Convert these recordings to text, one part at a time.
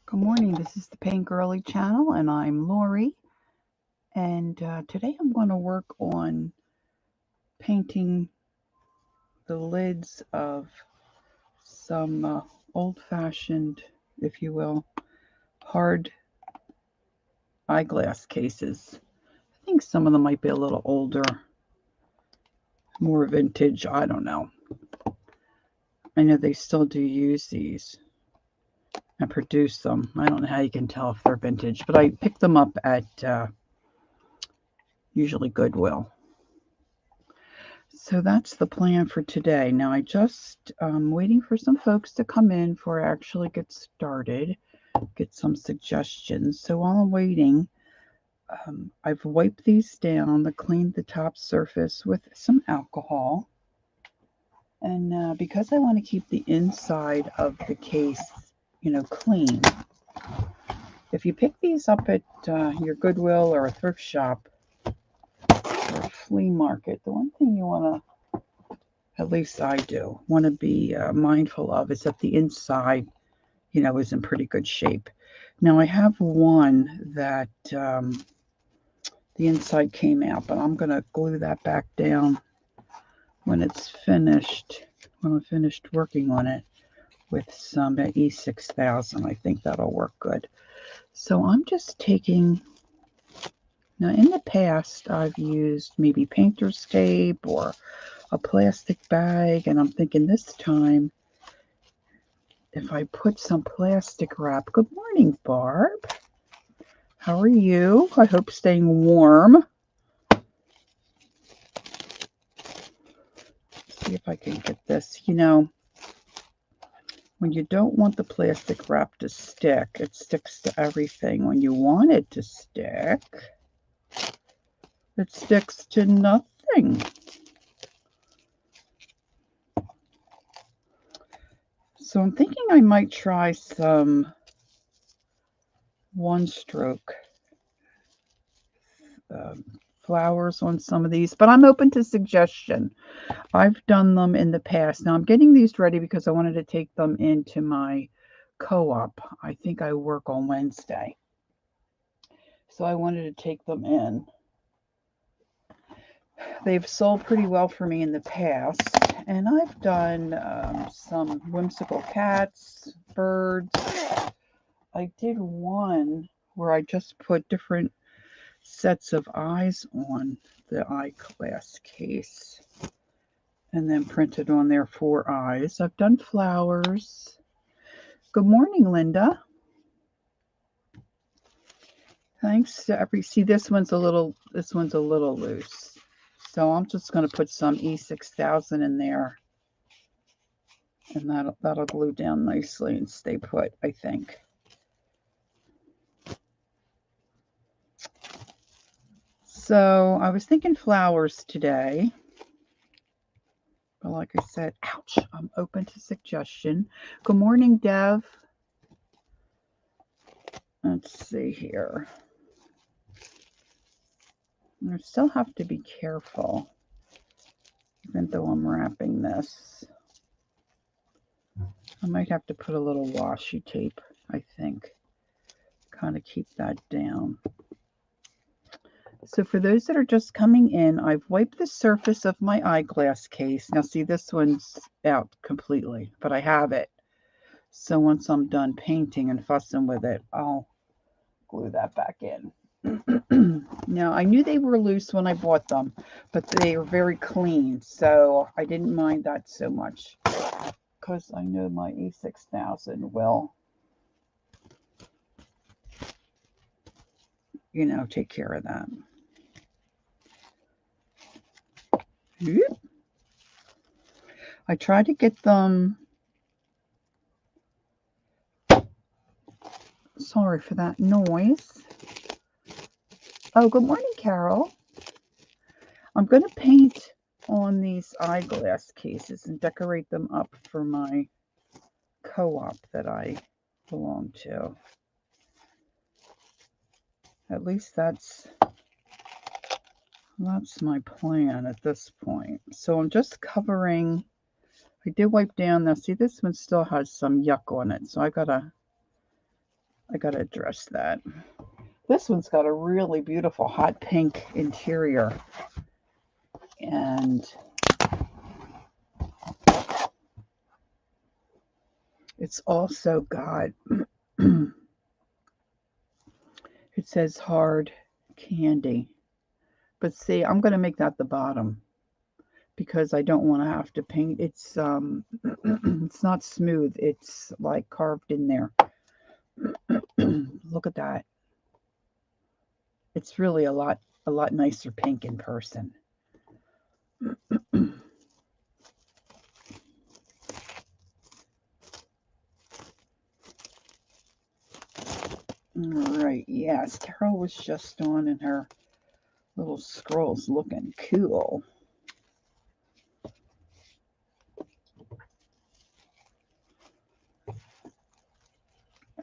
Good morning, this is the Paintgirlee channel and I'm Lori, and today I'm going to work on painting the lids of some old-fashioned, if you will, hard eyeglass cases. I think some of them might be a little older, more vintage, I don't know. I know they still do use these and produce them. I don't know how you can tell if they're vintage, but I picked them up at usually Goodwill. So that's the plan for today. Now I just waiting for some folks to come in before I actually get started, get some suggestions. So while I'm waiting, I've wiped these down to clean the top surface with some alcohol. And because I want to keep the inside of the case, clean. If you pick these up at your Goodwill or a thrift shop or a flea market, the one thing you want to, at least I do, want to be mindful of is that the inside, is in pretty good shape. Now I have one that the inside came out, but I'm going to glue that back down when it's finished, when I'm finished working on it with some E6000. I think that'll work good. So I'm just taking, now in the past I've used maybe painter's tape or a plastic bag, and I'm thinking this time if I put some plastic wrap. Good morning, Barb. How are you? I hope staying warm. See if I can get this. When you don't want the plastic wrap to stick, it sticks to everything. When you want it to stick, it sticks to nothing. So I'm thinking I might try some one-stroke flowers on some of these, but I'm open to suggestion. I've done them in the past. Now I'm getting these ready because I wanted to take them into my co-op. I think I work on Wednesday. So I wanted to take them in. They've sold pretty well for me in the past. And I've done some whimsical cats, birds. I did one where I just put different sets of eyes on the eyeglass case and then printed on there 4 eyes. I've done flowers. Good morning, Linda. Thanks to see, this one's a little loose. So I'm just going to put some E6000 in there, and that'll glue down nicely and stay put, I think. So I was thinking flowers today. But like I said, ouch, I'm open to suggestion. Good morning, Dev. Let's see here. I still have to be careful, even though I'm wrapping this. I might have to put a little washi tape, I think, kind of keep that down. So for those that are just coming in, I've wiped the surface of my eyeglass case. Now see, this one's out completely, but I have it. So once I'm done painting and fussing with it, I'll glue that back in. Now, I knew they were loose when I bought them, but they are very clean, so I didn't mind that so much because I know my E6000 will, take care of that. I tried to get them, sorry for that noise. Oh, good morning, Carol. I'm going to paint on these eyeglass cases and decorate them up for my co-op that I belong to. At least that's my plan at this point. So I'm just covering. I did wipe down. Now see, this one still has some yuck on it, so I gotta I got to address that. This one's got a really beautiful hot pink interior. And it's also got, it says hard candy. But see, I'm going to make that the bottom because I don't want to have to paint. It's it's not smooth. It's like carved in there. Look at that. It's really a lot nicer pink in person. All right, yes, Carol was just on and her little scroll's looking cool.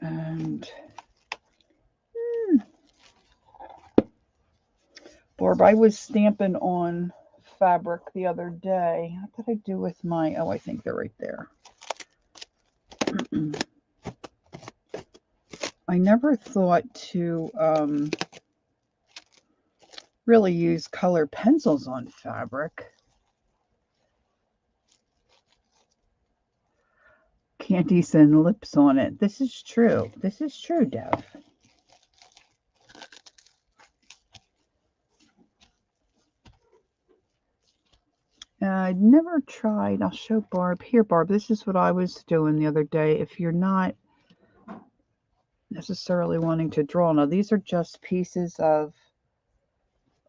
And Barb, I was stamping on fabric the other day. What did I do with my, oh, I think they're right there. I never thought to really use color pencils on fabric. Candies and lips on it. This is true. This is true, Dev. I'd never tried. I'll show Barb. Here, Barb, this is what I was doing the other day. If you're not necessarily wanting to draw. Now, these are just pieces of...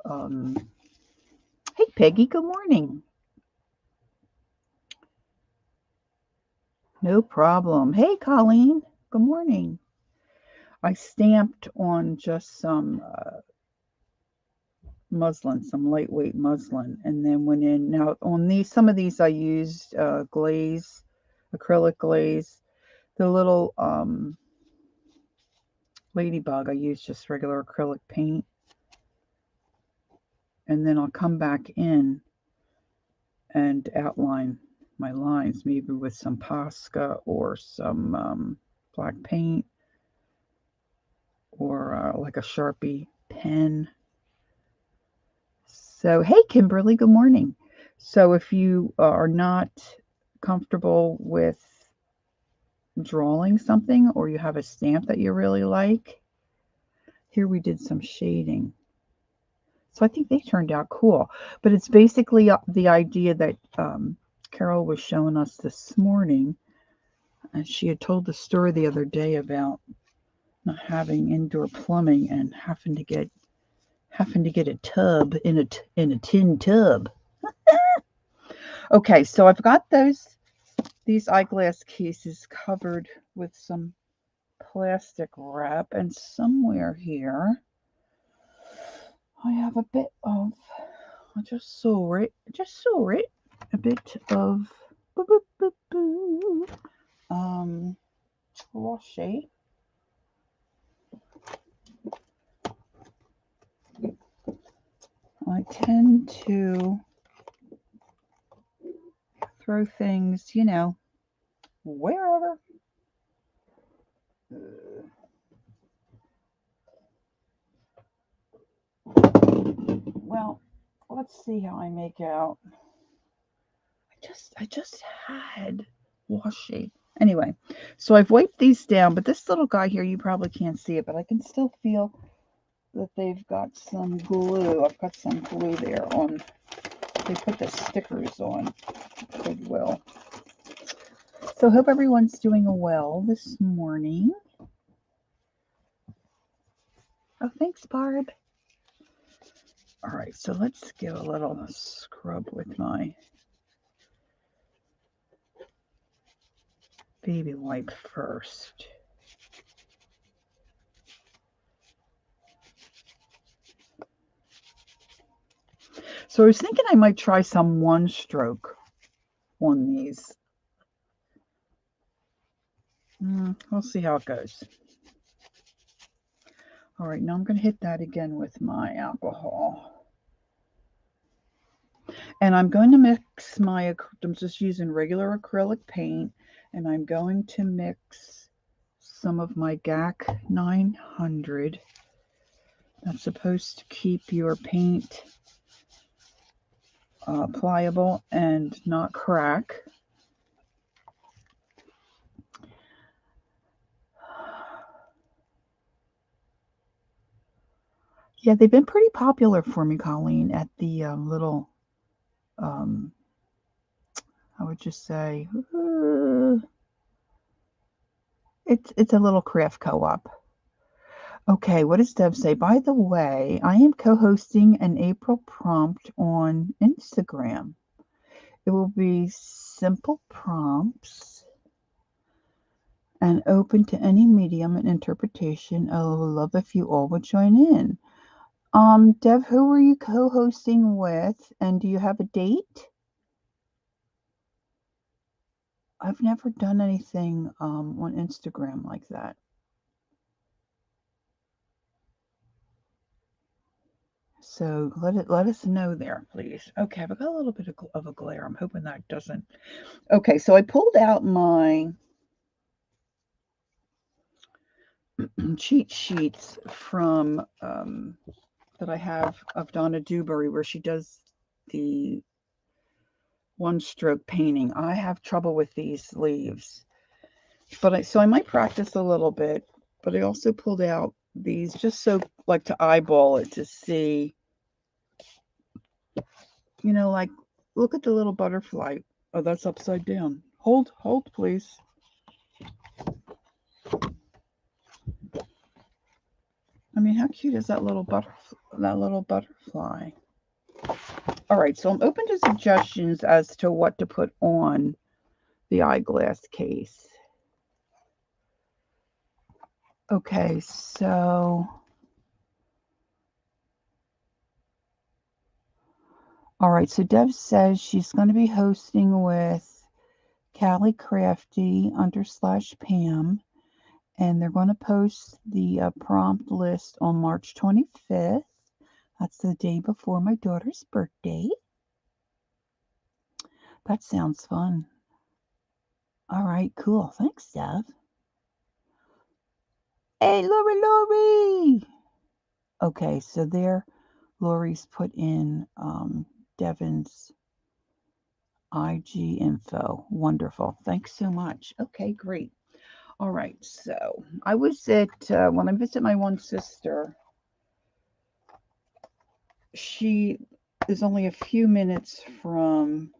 Hey, Peggy, good morning. No problem. Hey, Colleen, good morning. I stamped on just some muslin, some lightweight muslin, and then went in. Now, on these, some of these I used glaze, acrylic glaze. The little ladybug, I used just regular acrylic paint. And then I'll come back in and outline my lines, maybe with some Posca or some black paint or like a Sharpie pen. So, hey, Kimberly, good morning. So if you are not comfortable with drawing something or you have a stamp that you really like, here we did some shading. So I think they turned out cool. But it's basically the idea that Carol was showing us this morning. And she had told the story the other day about not having indoor plumbing and having to get a tub in a tin tub. Okay, so I've got these eyeglass cases covered with some plastic wrap, and somewhere here I have a bit of, I just saw it, a bit of washi. I tend to throw things, wherever. Well, let's see how I make out. I just had washi. Anyway, so I've wiped these down, but this little guy here, you probably can't see it, but I can still feel that they've got some glue. I've got some glue there on, they put the stickers on Goodwill. So hope everyone's doing well this morning. Oh, thanks, Barb. All right, so let's give a little scrub with my baby wipe first. So I was thinking I might try some one stroke on these. We'll see how it goes. All right, now I'm going to hit that again with my alcohol. And I'm going to mix I'm just using regular acrylic paint, and I'm going to mix some of my GAC 900. That's supposed to keep your paint pliable and not crack. Yeah, they've been pretty popular for me, Colleen, at the little, I would just say, it's a little craft co-op. Okay, what does Deb say? By the way, I am co-hosting an April prompt on Instagram. It will be simple prompts and open to any medium and interpretation. I would love if you all would join in. Dev, who are you co-hosting with, and do you have a date? I've never done anything on Instagram like that. So let us know there, please. Okay, I've got a little bit of a glare. I'm hoping that doesn't. Okay, so I pulled out my cheat sheets from that I have of Donna Dewberry, where she does the one-stroke painting. I have trouble with these leaves, but so I might practice a little bit. But I also pulled out these just so like to eyeball it to see, you know, like look at the little butterfly. Oh, that's upside down. Hold, please. I mean, how cute is that little butterfly? All right, so I'm open to suggestions as to what to put on the eyeglass case. Okay, so all right, so Deb says she's going to be hosting with Callie Crafty _Pam, and they're going to post the prompt list on March 25th. That's the day before my daughter's birthday. That sounds fun. All right, cool. Thanks, Deb. Hey, Lori! Okay, so there, Lori's put in Devin's IG info. Wonderful. Thanks so much. Okay, great. All right, so I was at, when I visit my one sister, she is only a few minutes from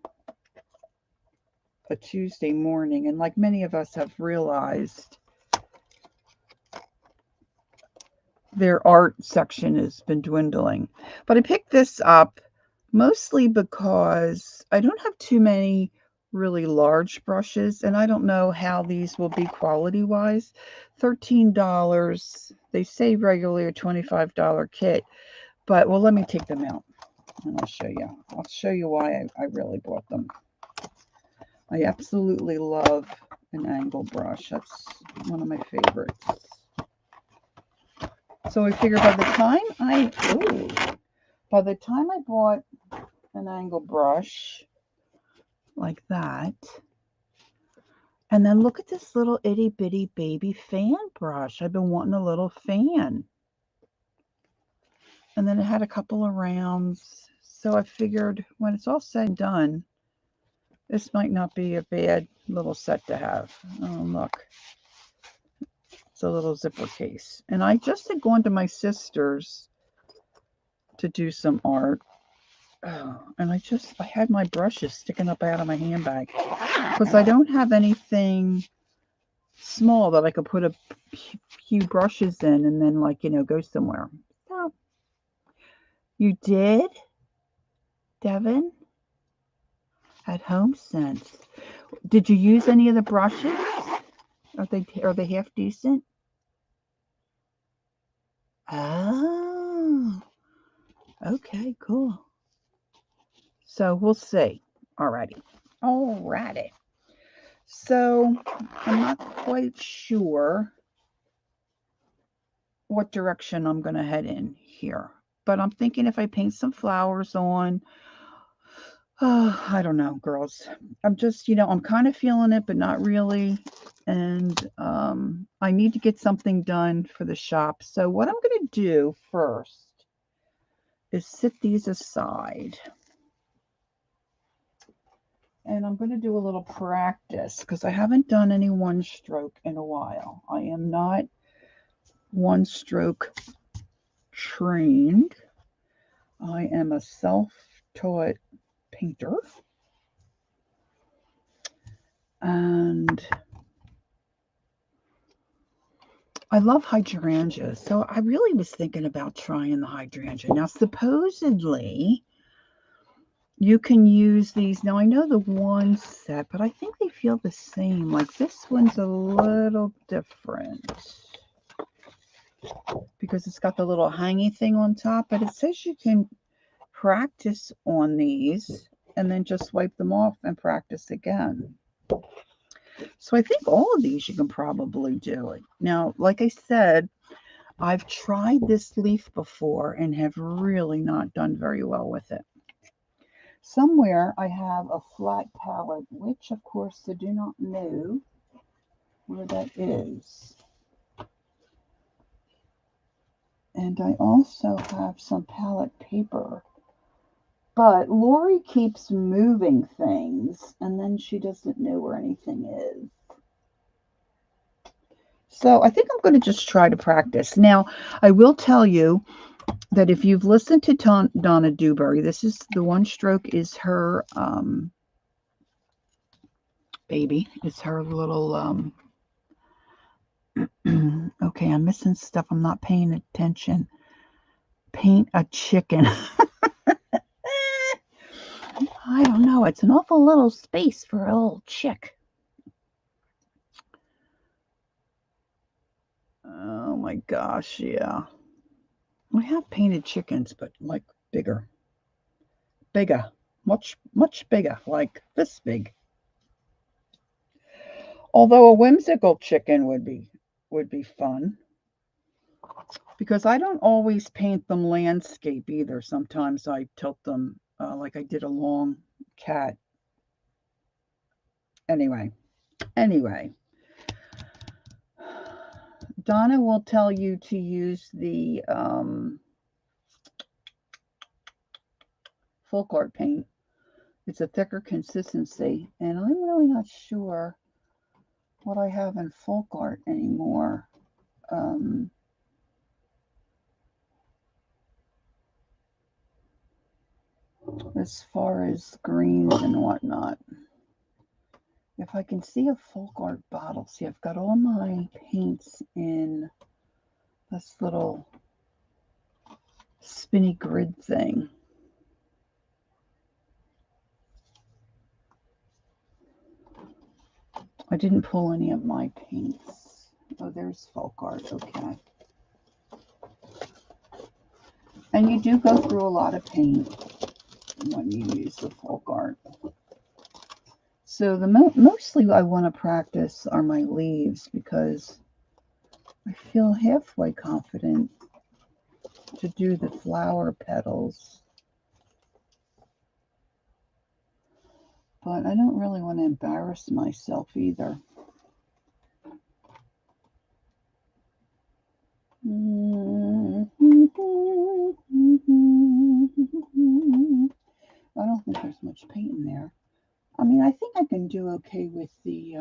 a Tuesday morning, and like many of us have realized, their art section has been dwindling. But I picked this up mostly because I don't have too many really large brushes, and I don't know how these will be quality-wise. $13. They say regularly a $25 kit, but well, let me take them out and I'll show you. I'll show you why I really bought them. I absolutely love an angle brush. That's one of my favorites. So I figure by the time I bought an angle brush like that, and then look at this little itty bitty baby fan brush. I've been wanting a little fan. And then it had a couple of rounds. So I figured when it's all said and done, this might not be a bad little set to have. Oh, look. It's a little zipper case. And I just had gone to my sister's to do some art. Oh, and I had my brushes sticking up out of my handbag because I don't have anything small that I could put a few brushes in and then, like, you know, go somewhere. So, you did, Devin? At Home Sense. Did you use any of the brushes? Are they half decent? Oh, okay, cool. So we'll see. Alrighty. So I'm not quite sure what direction I'm going to head in here, but I'm thinking if I paint some flowers on, Oh, I don't know, girls. I'm just, I'm kind of feeling it, but not really. And I need to get something done for the shop. So what I'm going to do first is sit these aside. And I'm going to do a little practice because I haven't done any one stroke in a while. I am not one stroke trained. I am a self-taught painter. And I love hydrangeas. So I really was thinking about trying the hydrangea. Now, supposedly, you can use these. Now, I know the one set, but I think they feel the same. Like this one's a little different because it's got the little hangy thing on top, but it says you can practice on these and then just wipe them off and practice again. So I think all of these you can probably do it. Now, like I said, I've tried this leaf before and have really not done very well with it. Somewhere I have a flat palette, which of course I do not know where that is. And I also have some palette paper. But Lori keeps moving things and then she doesn't know where anything is. So I think I'm going to just try to practice. Now, I will tell you that if you've listened to Donna Dewberry, this is the one stroke is her baby. It's her little okay, I'm missing stuff. I'm not paying attention. Paint a chicken. I don't know. It's an awful little space for a little chick. Oh my gosh, yeah. I have painted chickens, but like bigger. Bigger. Much, much bigger. Like this big. Although a whimsical chicken would be fun. Because I don't always paint them landscape either. Sometimes I tilt them like I did a long cat. Anyway. Donna will tell you to use the folk art paint. It's a thicker consistency, and I'm really not sure what I have in folk art anymore. As far as greens and whatnot. If I can see a folk art bottle, see, I've got all my paints in this little spinny grid thing. I didn't pull any of my paints. Oh, there's folk art. Okay. And you do go through a lot of paint when you use the folk art. So the mostly I want to practice are my leaves because I feel halfway confident to do the flower petals. But I don't really want to embarrass myself either. I don't think there's much paint in there. I mean, I think I can do okay with the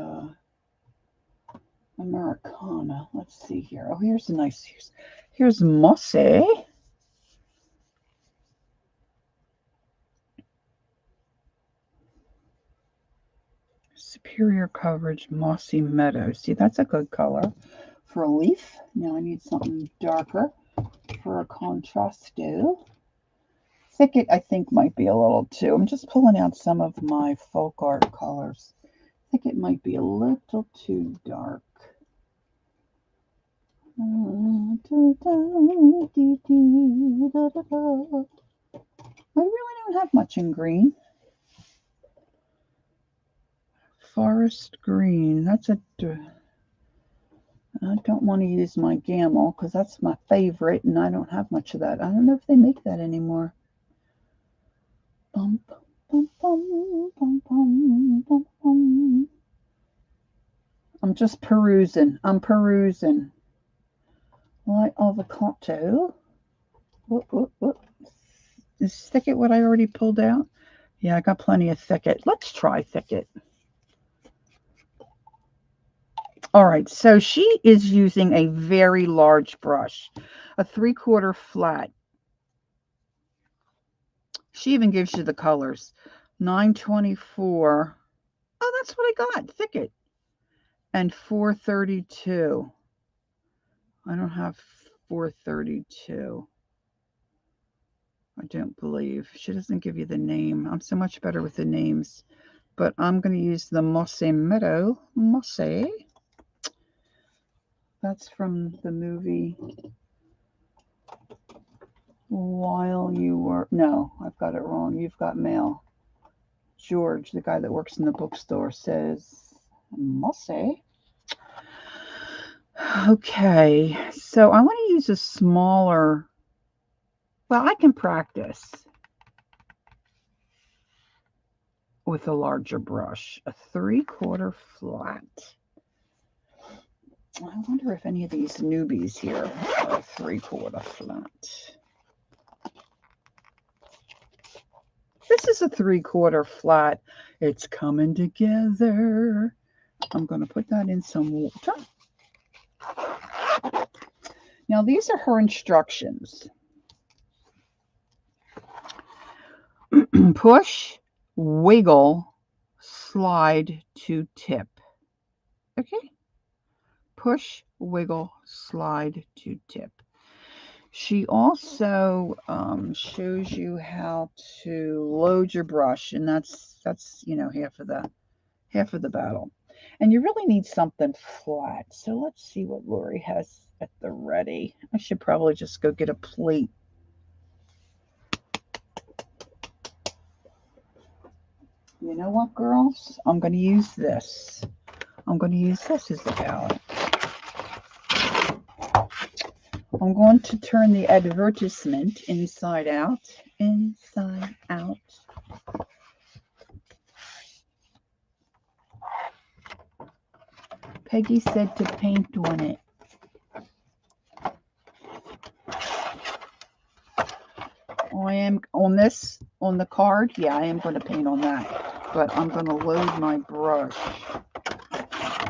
Americana. Let's see here. Oh, here's a nice, here's Mossy. Superior coverage, mossy meadow. See, that's a good color for a leaf. Now I need something darker for a contrasto. Thicket, I think, might be a little too. I'm just pulling out some of my folk art colors. I think it might be a little too dark. I really don't have much in green. Forest green. That's a... I don't want to use my Gamel because that's my favorite and I don't have much of that. I don't know if they make that anymore. Bump, I'm just perusing. I'm perusing. Light avocado. Is thicket what I already pulled out? Yeah, I got plenty of thicket. Let's try thicket. All right, so she is using a very large brush, a 3/4 flat. She even gives you the colors. 924. Oh, that's what I got, thicket. And 432. I don't have 432. I don't believe. She doesn't give you the name. I'm so much better with the names. But I'm going to use the Mosse Meadow. Mosse. That's from the movie While You Were... No, I've got it wrong. You've Got Mail. George, the guy that works in the bookstore, says Mosse. Okay, so I want to use a smaller... Well, I can practice with a larger brush. A 3/4 flat. I wonder if any of these newbies here are a 3/4 flat. This is a 3/4 flat. It's coming together. I'm going to put that in some water. Now, these are her instructions. Push, wiggle, slide to tip. Okay? Push, wiggle, slide to tip. She also shows you how to load your brush, and that's you know, half of the battle. And you really need something flat. So let's see what Lori has at the ready. I should probably just go get a plate. You know what, girls? I'm going to use this. I'm going to use this as the palette. I'm going to turn the advertisement inside out. Inside out. Peggy said to paint on it. I am on this, on the card. Yeah, I am going to paint on that. But I'm going to load my brush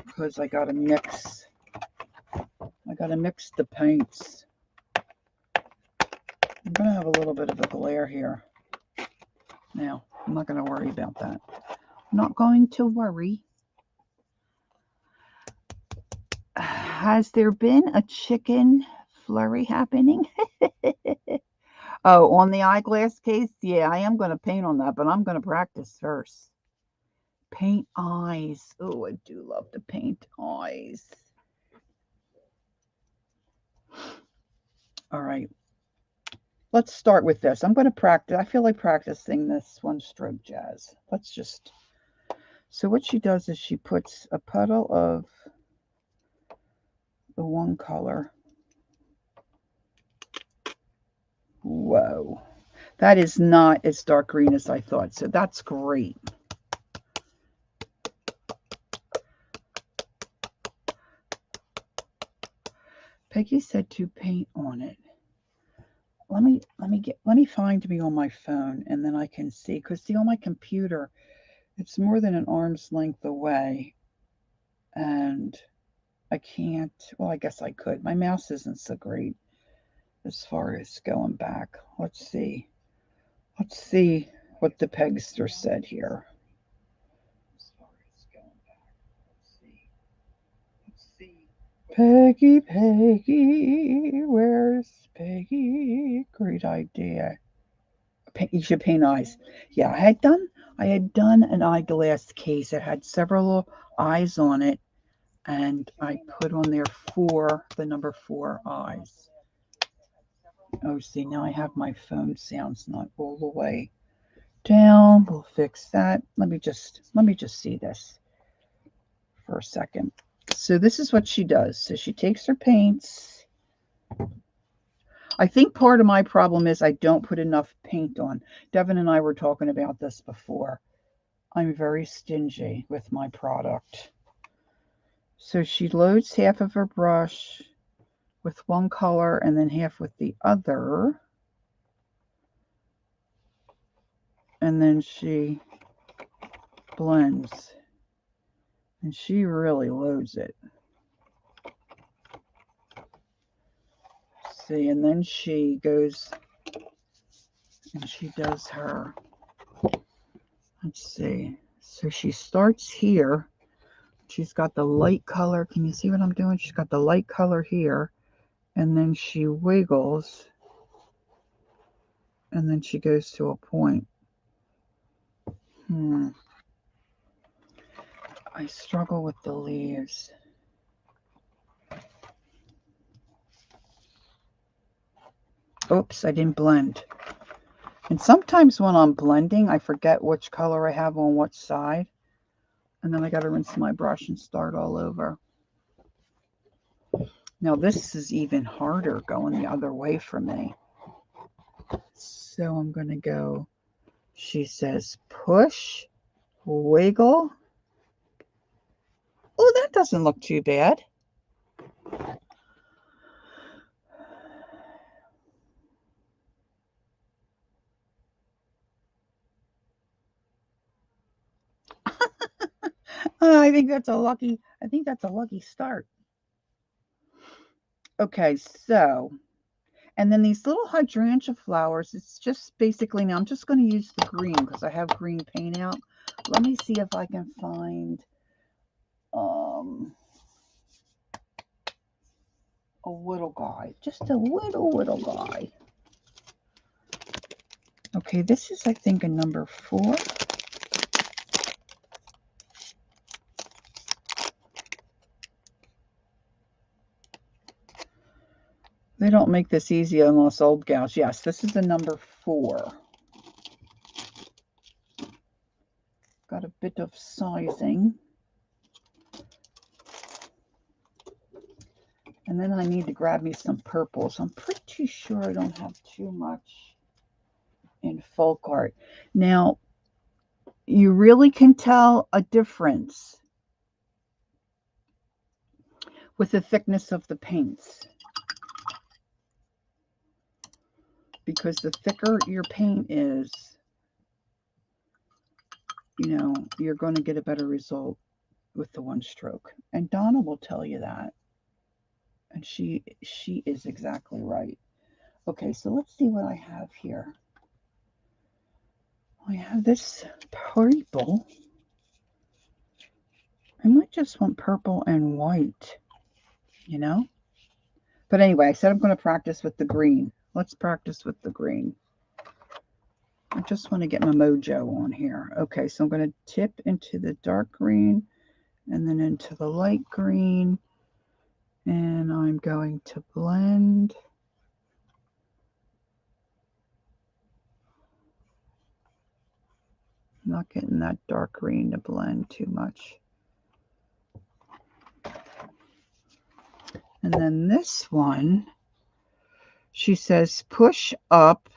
because I got to mix. I got to mix the paints. I'm going to have a little bit of a glare here. Now, I'm not going to worry about that. I'm not going to worry. Has there been a chicken flurry happening? Oh, on the eyeglass case? Yeah, I am going to paint on that, but I'm going to practice first. Paint eyes. Oh, I do love to paint eyes. All right. Let's start with this. I'm going to practice. I feel like practicing this one stroke jazz. Let's just... So what she does is she puts a puddle of the one color. Whoa. That is not as dark green as I thought. So that's great. Peggy said to paint on it. Let me find me on my phone and then I can see, because see, on my computer it's more than an arm's length away and I can't, well, I guess I could. My mouse isn't so great as far as going back. Let's see what the Pegster said here. As far as going back, let's see. Peggy, where's Peggy? Great idea. You should paint eyes. Yeah, I had done an eyeglass case. It had several eyes on it, and I put on there the number 4 eyes. Oh, see, now I have my phone sounds not all the way down. We'll fix that. Let me just see this for a second. So this is what she does. So she takes her paints. I think part of my problem is I don't put enough paint on. Devin and I were talking about this before. I'm very stingy with my product. So she loads half of her brush with one color and then half with the other. And then she blends. And she really loads it. See, and then she goes and she does her, let's see. So she starts here. She's got the light color. Can you see what I'm doing? She's got the light color here. And then she wiggles. And then she goes to a point. I struggle with the leaves. Oops, I didn't blend. And sometimes when I'm blending, I forget which color I have on which side. And then I got to rinse my brush and start all over. Now this is even harder going the other way for me. So I'm going to go, she says, push, wiggle. Oh, that doesn't look too bad. I think that's a lucky start. Okay, so, and then these little hydrangea flowers, it's just basically, now I'm just going to use the green because I have green paint out. Let me see if I can find a little guy, just a little guy. Okay, this is, I think, a number 4. They don't make this easy unless old gals. Yes, this is a number 4. Got a bit of sizing. And then I need to grab me some purples. I'm pretty sure I don't have too much in folk art. Now, you really can tell a difference with the thickness of the paints. Because the thicker your paint is, you know, you're going to get a better result with the one stroke. And Donna will tell you that. And she is exactly right. Okay, so let's see what I have here. I have this purple. I might just want purple and white, you know? But anyway, I said I'm going to practice with the green. Let's practice with the green. I just want to get my mojo on here. Okay, so I'm going to tip into the dark green and then into the light green. And I'm going to blend. Not getting that dark green to blend too much. And then this one, she says push up,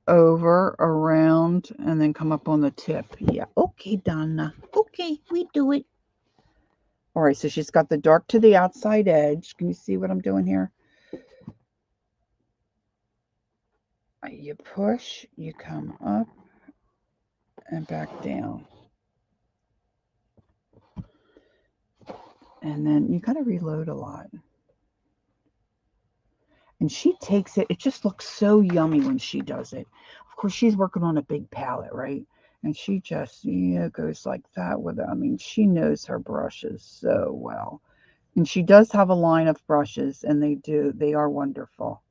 over, around, and then come up on the tip. Yeah, okay, Donna. Okay, we do it. All right, so she's got the dark to the outside edge. Can you see what I'm doing here? You push, you come up, and back down. And then you got to reload a lot. And she takes it. It just looks so yummy when she does it. Of course, she's working on a big palette, right? And she just, goes like that with it. I mean, she knows her brushes so well. And she does have a line of brushes, and they are wonderful.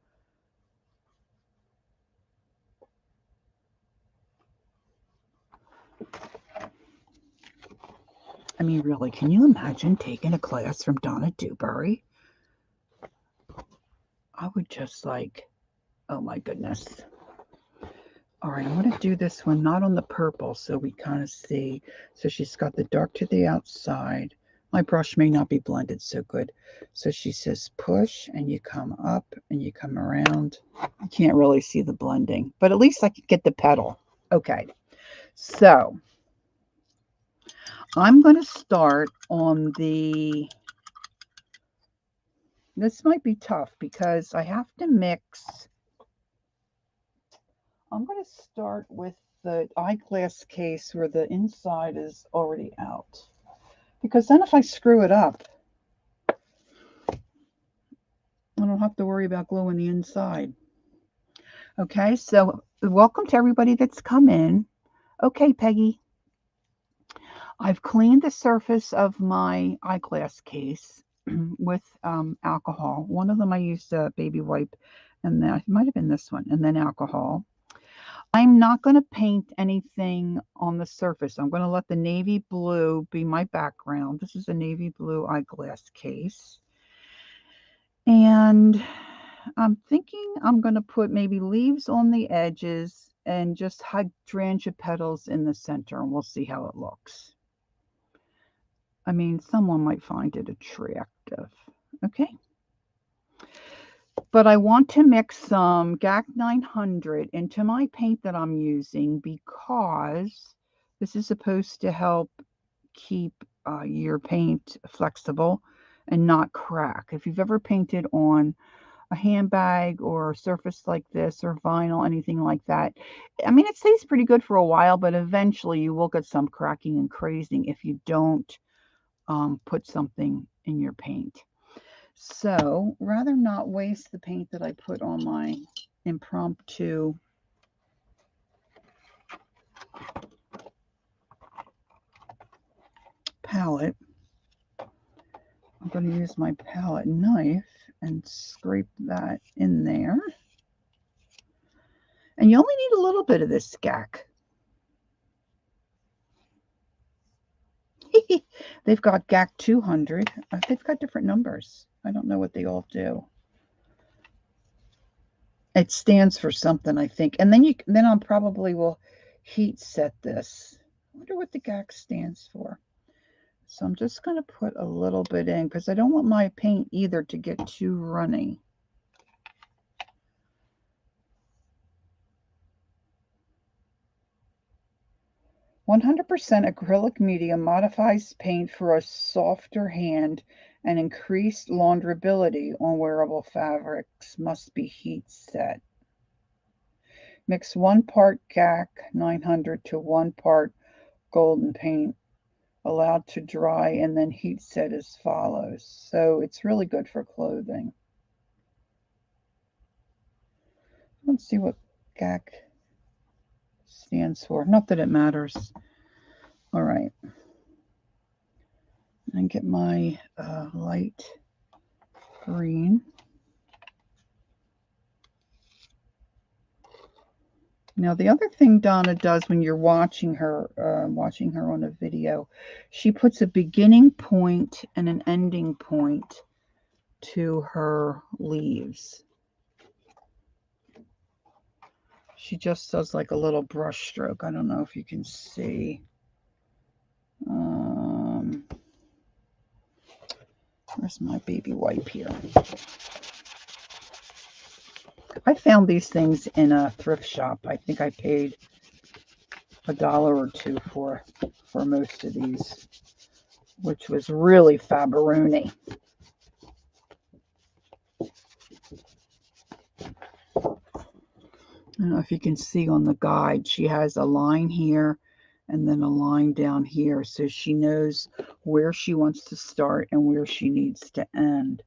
I mean, really, can you imagine taking a class from Donna Dewberry? I would just like, oh my goodness. All right, I'm going to do this one not on the purple so we kind of see. So she's got the dark to the outside. My brush may not be blended so good. So she says push, and you come up, and you come around. I can't really see the blending, but at least I can get the petal. Okay, so I'm going to start on the, this might be tough because I have to mix. I'm going to start with the eyeglass case where the inside is already out. Because then if I screw it up, I don't have to worry about gluing the inside. Okay, so welcome to everybody that's come in. Okay, Peggy. I've cleaned the surface of my eyeglass case with alcohol. One of them I used a baby wipe, and then it might have been this one, and then alcohol. I'm not going to paint anything on the surface. I'm going to let the navy blue be my background. This is a navy blue eyeglass case. And I'm thinking I'm going to put maybe leaves on the edges and just hydrangea petals in the center, and we'll see how it looks. I mean, someone might find it attractive. Okay. But I want to mix some GAC 900 into my paint that I'm using because this is supposed to help keep your paint flexible and not crack. If you've ever painted on a handbag or a surface like this or vinyl, anything like that, I mean, it stays pretty good for a while, but eventually you will get some cracking and crazing if you don't put something in your paint. So rather not waste the paint that I put on my impromptu palette, I'm going to use my palette knife and scrape that in there. And you only need a little bit of this GAC. They've got GAC 200. They've got different numbers. I don't know what they all do. It stands for something, I think. And then I'll probably will heat set this. I wonder what the GAC stands for. So I'm just going to put a little bit in because I don't want my paint either to get too runny. "100% acrylic medium modifies paint for a softer hand and increased launderability on wearable fabrics. Must be heat set. Mix 1 part GAC 900 to 1 part golden paint. Allowed to dry and then heat set as follows." So it's really good for clothing. Let's see what GAC stands for. Not that it matters. All right. And get my light green. Now, the other thing Donna does when you're watching her on a video, she puts a beginning point and an ending point to her leaves. She just does like a little brush stroke. I don't know if you can see. Where's my baby wipe here? I found these things in a thrift shop. I think I paid $1 or $2 for most of these, which was really fabaroonie. I don't know if you can see on the guide, she has a line here and then a line down here, so she knows where she wants to start and where she needs to end.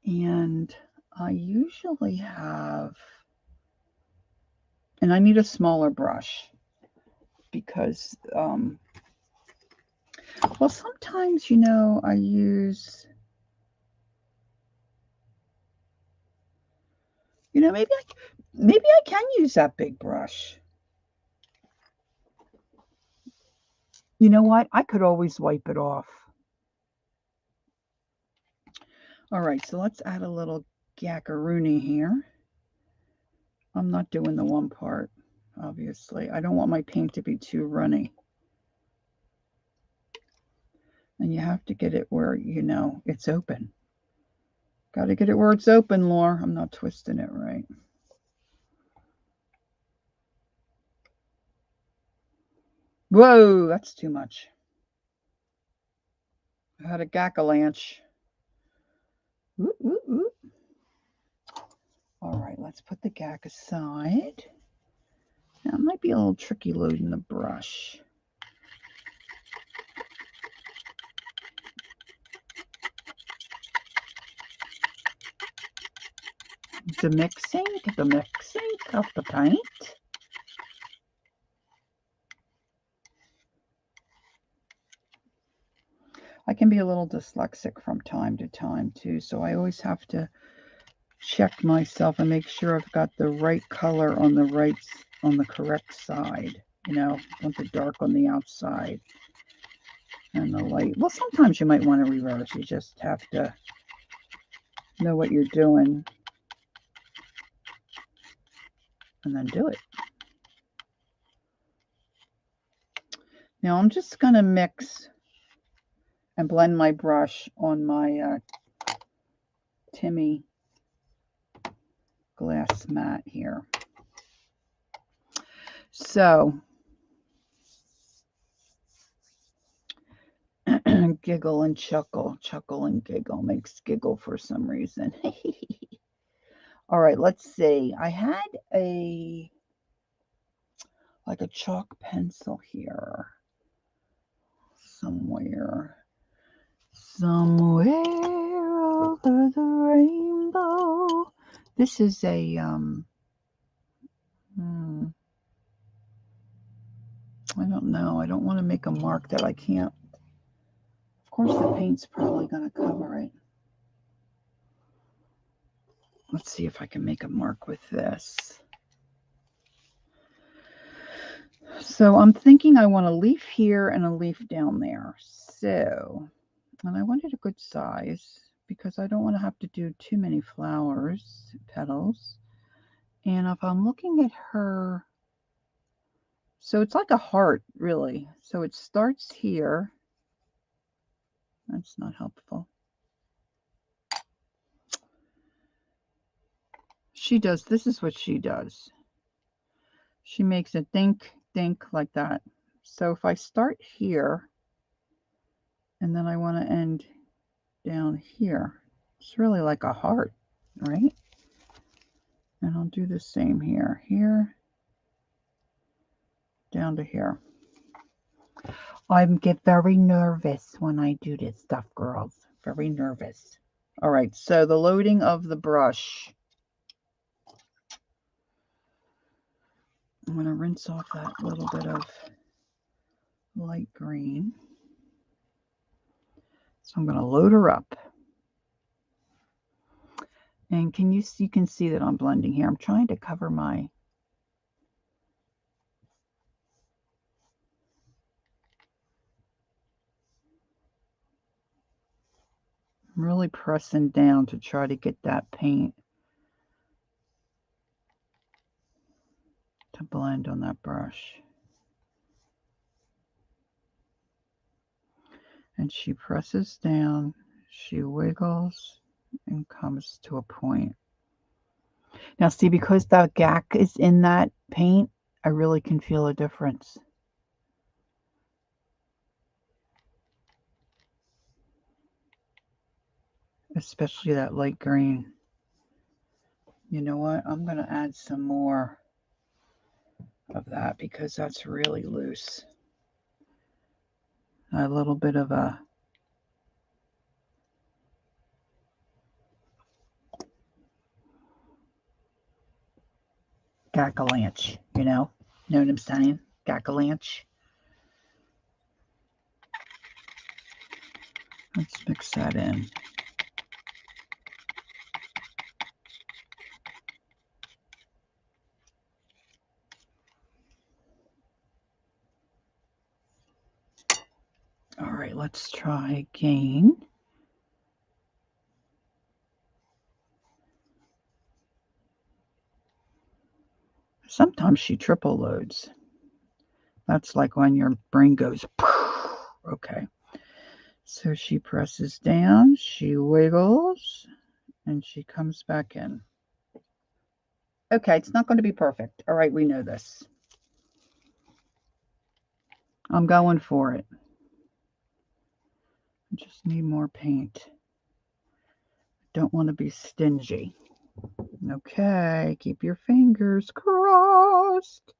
And I usually have, and I need a smaller brush because, well, sometimes, you know, I use, you know, maybe I can use that big brush. You know what? I could always wipe it off. All right, so let's add a little gackaroony here. I'm not doing the 1 part, obviously. I don't want my paint to be too runny. And you have to get it where, you know, it's open. Got to get it where it's open, Laura. I'm not twisting it right. Whoa, that's too much. I had a gackalanch. Whoop, whoop, whoop. All right, let's put the gack aside. Now, it might be a little tricky loading the brush. The mixing of the paint. I can be a little dyslexic from time to time too, so I always have to check myself and make sure I've got the right color on the correct side. You know, I want the dark on the outside and the light. Well, sometimes you might want to reverse. You just have to know what you're doing and then do it. Now I'm just going to mix and blend my brush on my Timmy glass mat here. So, giggle and chuckle, chuckle and giggle makes giggle for some reason. All right, let's see. I had like a chalk pencil here somewhere over the rainbow. This is a I don't know. I don't want to make a mark that I can't. Of course, the paint's probably going to cover it. Let's see if I can make a mark with this. So I'm thinking I want a leaf here and a leaf down there. So, and I wanted a good size because I don't want to have to do too many flowers, petals. And if I'm looking at her, so it's like a heart, really. So it starts here. That's not helpful. She does, this is what she does. She makes a dink, dink like that. So if I start here, and then I want to end down here, it's really like a heart, right? And I'll do the same here, down to here. I get very nervous when I do this stuff, girls. Very nervous. All right, so the loading of the brush. I'm going to rinse off that little bit of light green. So I'm going to load her up. And you can see that I'm blending here. I'm trying to cover my I'm really pressing down to try to get that paint to blend on that brush. And she presses down, she wiggles, and comes to a point. Now see, because that gack is in that paint, I really can feel a difference. Especially that light green. You know what? I'm going to add some more of that because that's really loose. A little bit of a gackalanch, you know what I'm saying? Gackalanch. Let's mix that in. All right, let's try again. Sometimes she triple loads. That's like when your brain goes, okay. So she presses down, she wiggles, and she comes back in. Okay, it's not going to be perfect. All right, we know this. I'm going for it. I just need more paint. Don't want to be stingy. Okay, keep your fingers crossed.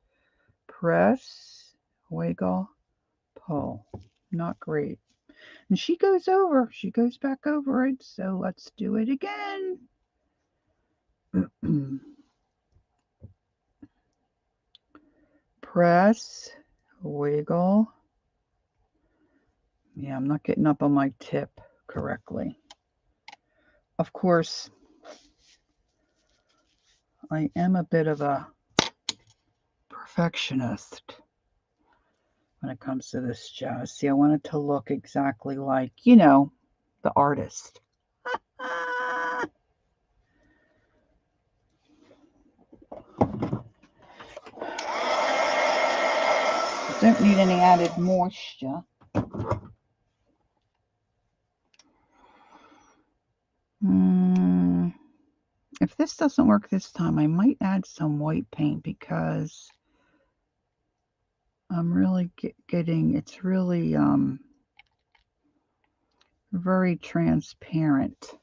Press, wiggle, pull. Not great. And she goes over. She goes back over it. So let's do it again. Press, wiggle. Yeah, I'm not getting up on my tip correctly. Of course, I am a bit of a perfectionist when it comes to this jazz. See, I want it to look exactly like, you know, the artist. Don't need any added moisture. If this doesn't work this time, I might add some white paint because I'm really getting, it's really very transparent.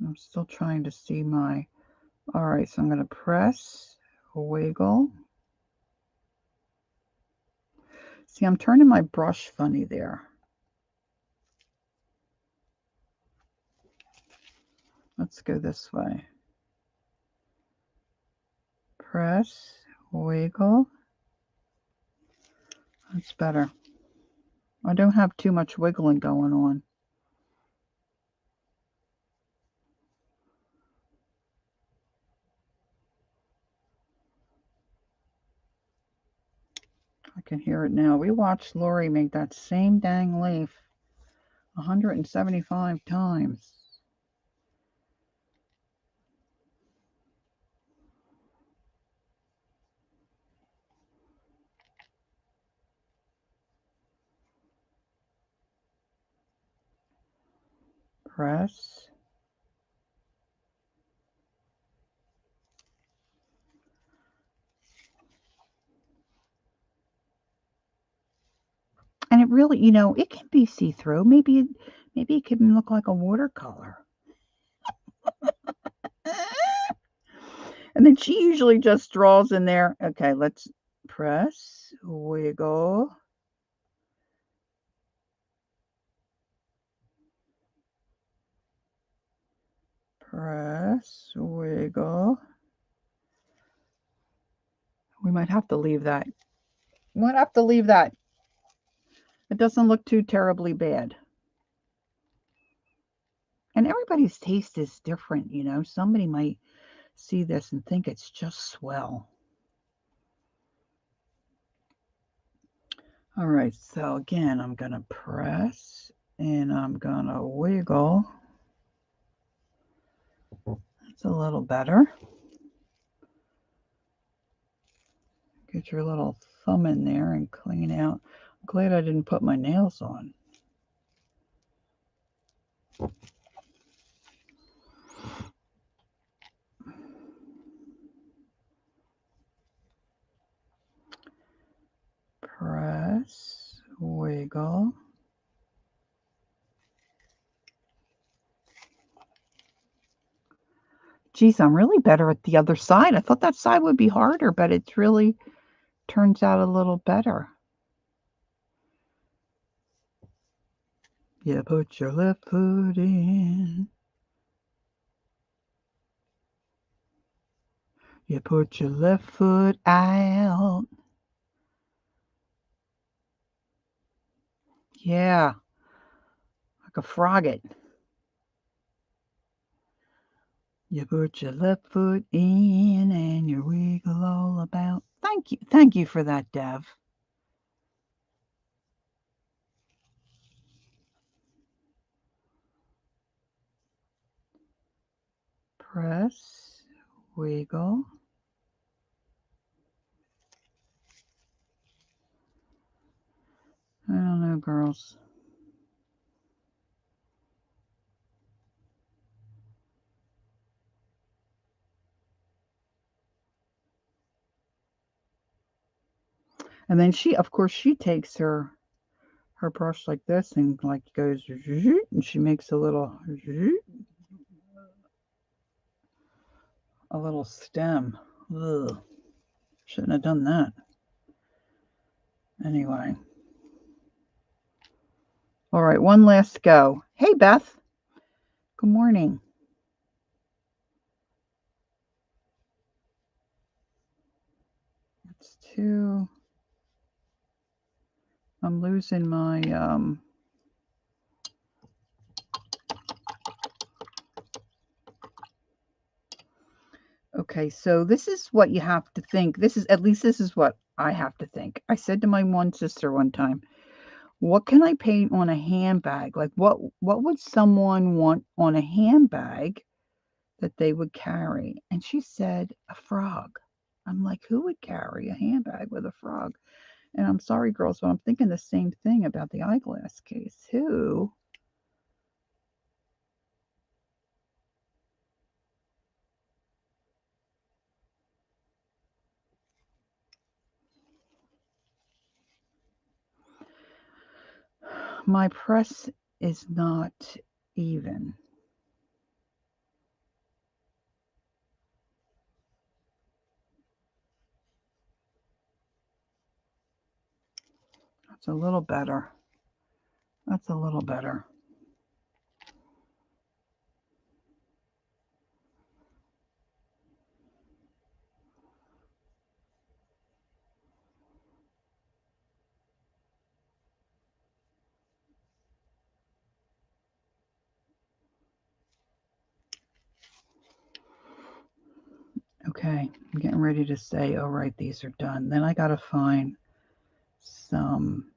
I'm still trying to see my, all right, so I'm going to press, wiggle. See, I'm turning my brush funny there. Let's go this way. Press, wiggle. That's better. I don't have too much wiggling going on. I can hear it now. We watched Lori make that same dang leaf 175 times. Press. And it really, you know, it can be see-through. Maybe it can look like a watercolor. And then she usually just draws in there. Okay, let's press, wiggle. Press, wiggle. We might have to leave that. We might have to leave that. It doesn't look too terribly bad. And everybody's taste is different, you know. Somebody might see this and think it's just swell. All right, so again, I'm going to press and I'm going to wiggle. That's a little better. Get your little thumb in there and clean out. I'm glad I didn't put my nails on. Press, wiggle. Geez, I'm really better at the other side. I thought that side would be harder, but it really turns out a little better. You put your left foot in. You put your left foot out. Yeah, like a frogget. You put your left foot in and you wiggle all about. Thank you for that, Dev. Press, wiggle. know, girls. And then she, of course, she takes her brush like this and like goes, and she makes a little stem. Ugh. Shouldn't have done that. Anyway. All right, one last go. Hey, Beth. Good morning. It's too... I'm losing my... Okay, so this is what you have to think. This is what I have to think. I said to my one sister one time, what can I paint on a handbag? Like what would someone want on a handbag that they would carry? And she said, a frog. I'm like, who would carry a handbag with a frog? And I'm sorry, girls, but I'm thinking the same thing about the eyeglass case. Who? My press is not even. That's a little better. That's a little better. Okay, I'm getting ready to say, all right, these are done. Then I got to find some...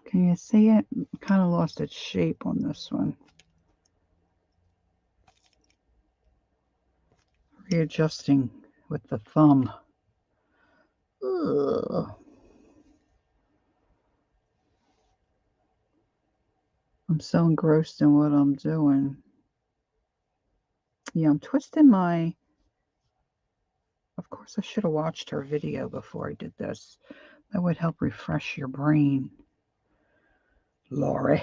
Can you see it? Kind of lost its shape on this one. Readjusting with the thumb. Ugh. I'm so engrossed in what I'm doing. Yeah, I'm twisting my... Of course, I should have watched her video before I did this. That would help refresh your brain. Lori.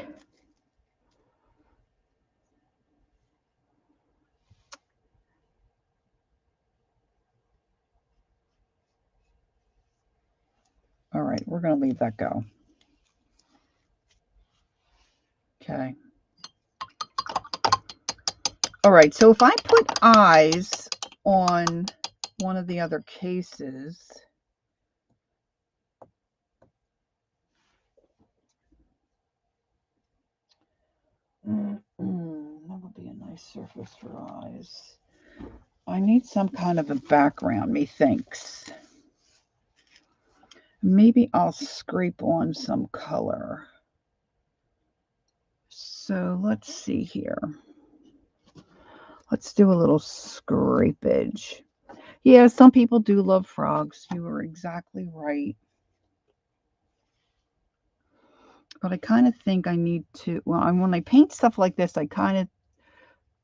All right, we're going to leave that go. Okay. All right, so if I put eyes on one of the other cases, that would be a nice surface for eyes. I need some kind of a background, methinks. Maybe I'll scrape on some color. So let's see here. Let's do a little scrapage. Yeah, some people do love frogs. You are exactly right. But I kind of think I need to, well, when I paint stuff like this, I kind of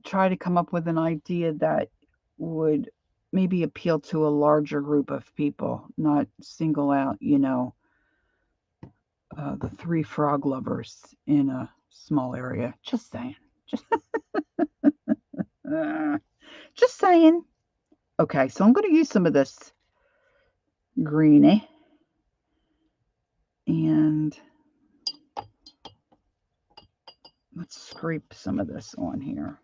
try to come up with an idea that would maybe appeal to a larger group of people, not single out, the 3 frog lovers in a small area. Just saying. Just saying. Okay, so I'm going to use some of this greenie. And let's scrape some of this on here.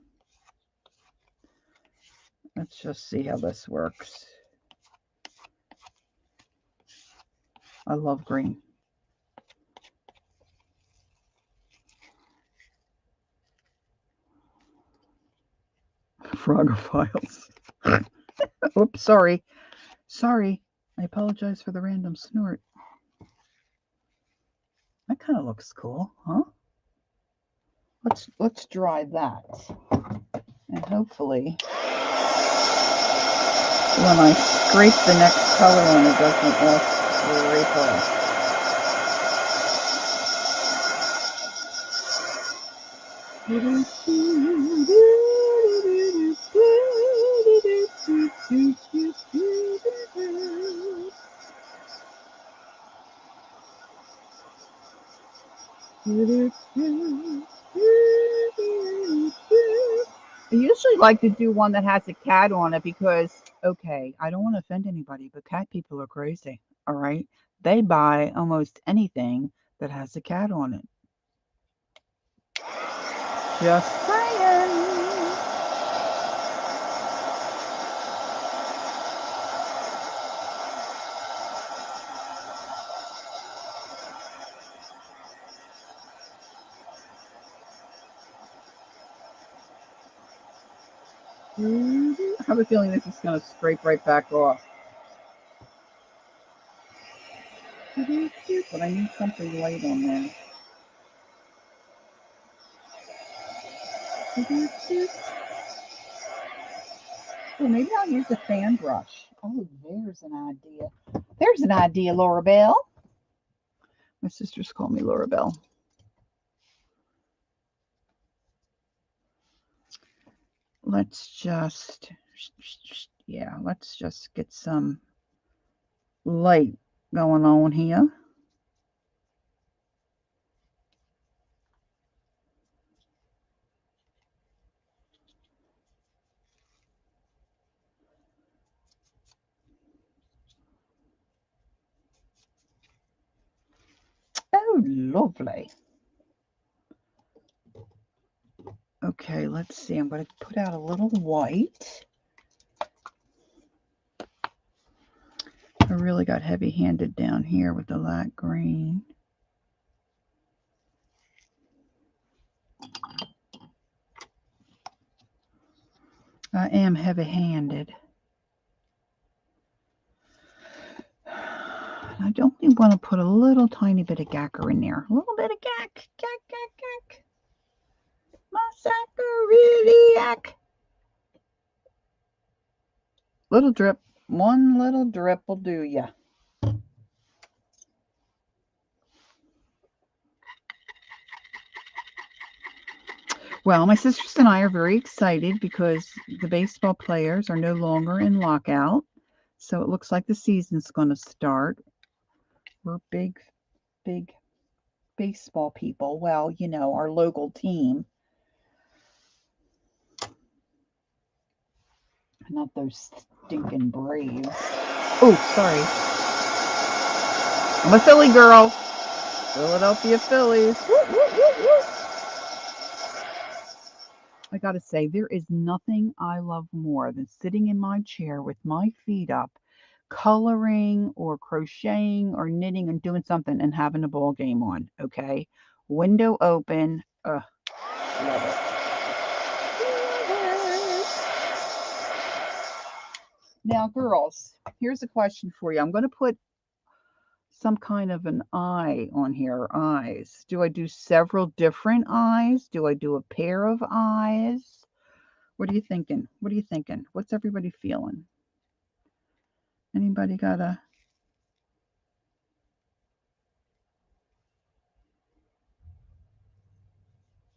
Let's just see how this works. I love green. Frogophiles. Oops, sorry. Sorry. I apologize for the random snort. That kind of looks cool, huh? Let's dry that. And hopefully when I scrape the next color on, it doesn't all scrape off. I usually like to do one that has a cat on it because, okay, I don't want to offend anybody, but cat people are crazy, all right? They buy almost anything that has a cat on it. Just saying. I have a feeling this is going to scrape right back off. But I need something light on there. Oh, maybe I'll use a fan brush. Oh, there's an idea. There's an idea, Laura Bell. My sisters call me Laura Bell. Let's just, yeah, let's just get some light going on here. Oh, lovely. Okay, let's see. I'm going to put out a little white. I really got heavy-handed down here with the light green. I am heavy-handed. I only want to put a little tiny bit of gacker in there. A little bit of gack. My saccharilliac. Little drip. One little drip will do ya. Well, my sisters and I are very excited because the baseball players are no longer in lockout. So it looks like the season's going to start. We're big baseball people. Well, you know, our local team. Not those stinking Braves. Oh, sorry. I'm a Philly girl. Philadelphia Phillies. Woo, woo, woo, woo. I gotta say, there is nothing I love more than sitting in my chair with my feet up, coloring or crocheting or knitting and doing something and having a ball game on, okay? Window open. Love it. Now, girls, here's a question for you. I'm going to put some kind of an eye on here, eyes. Do I do several different eyes? Do I do a pair of eyes? What are you thinking? What are you thinking? What's everybody feeling? Anybody got a...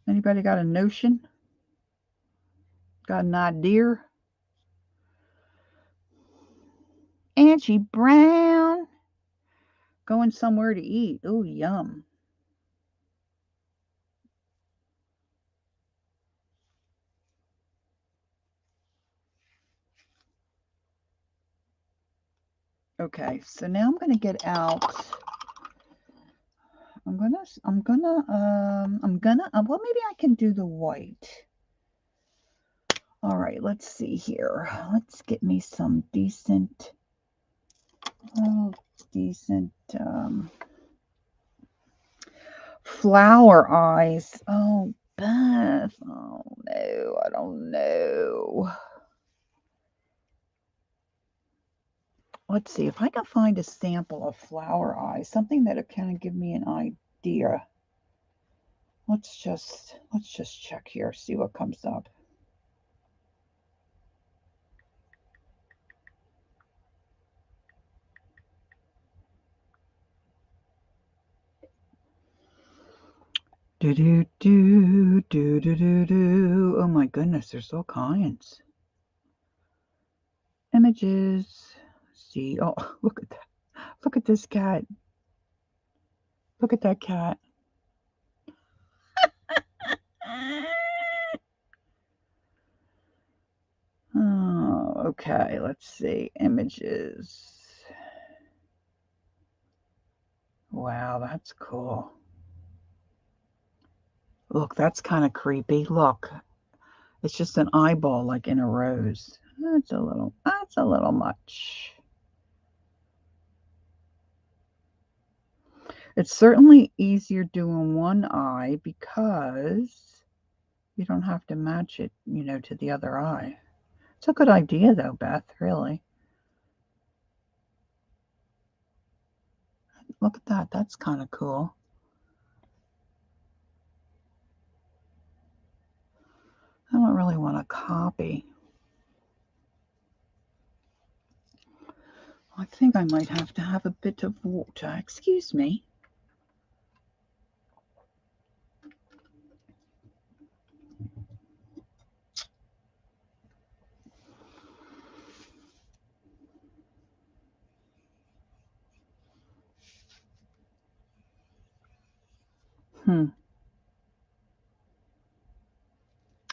Anybody got a notion? Got an idea? Angie Brown. Going somewhere to eat. Ooh, yum. Okay, so now I'm going to get out. Well, maybe I can do the white. All right, let's see here. Let's get me some decent flower eyes. Oh, Beth. Oh, no, I don't know. Let's see if I can find a sample of flower eyes, something that'll kind of give me an idea. Let's just check here, see what comes up. Do do do do do do do. Oh my goodness, there's all kinds. Images. See, oh, look at that. Look at this cat. Look at that cat. Oh, okay, let's see. Images. Wow, that's cool. Look, that's kind of creepy. Look, it's just an eyeball like in a rose. That's a little much. It's certainly easier doing one eye because you don't have to match it, to the other eye. It's a good idea though, Beth, really. Look at that. That's kind of cool. I don't really want to copy. I think I might have to have a bit of water. Excuse me.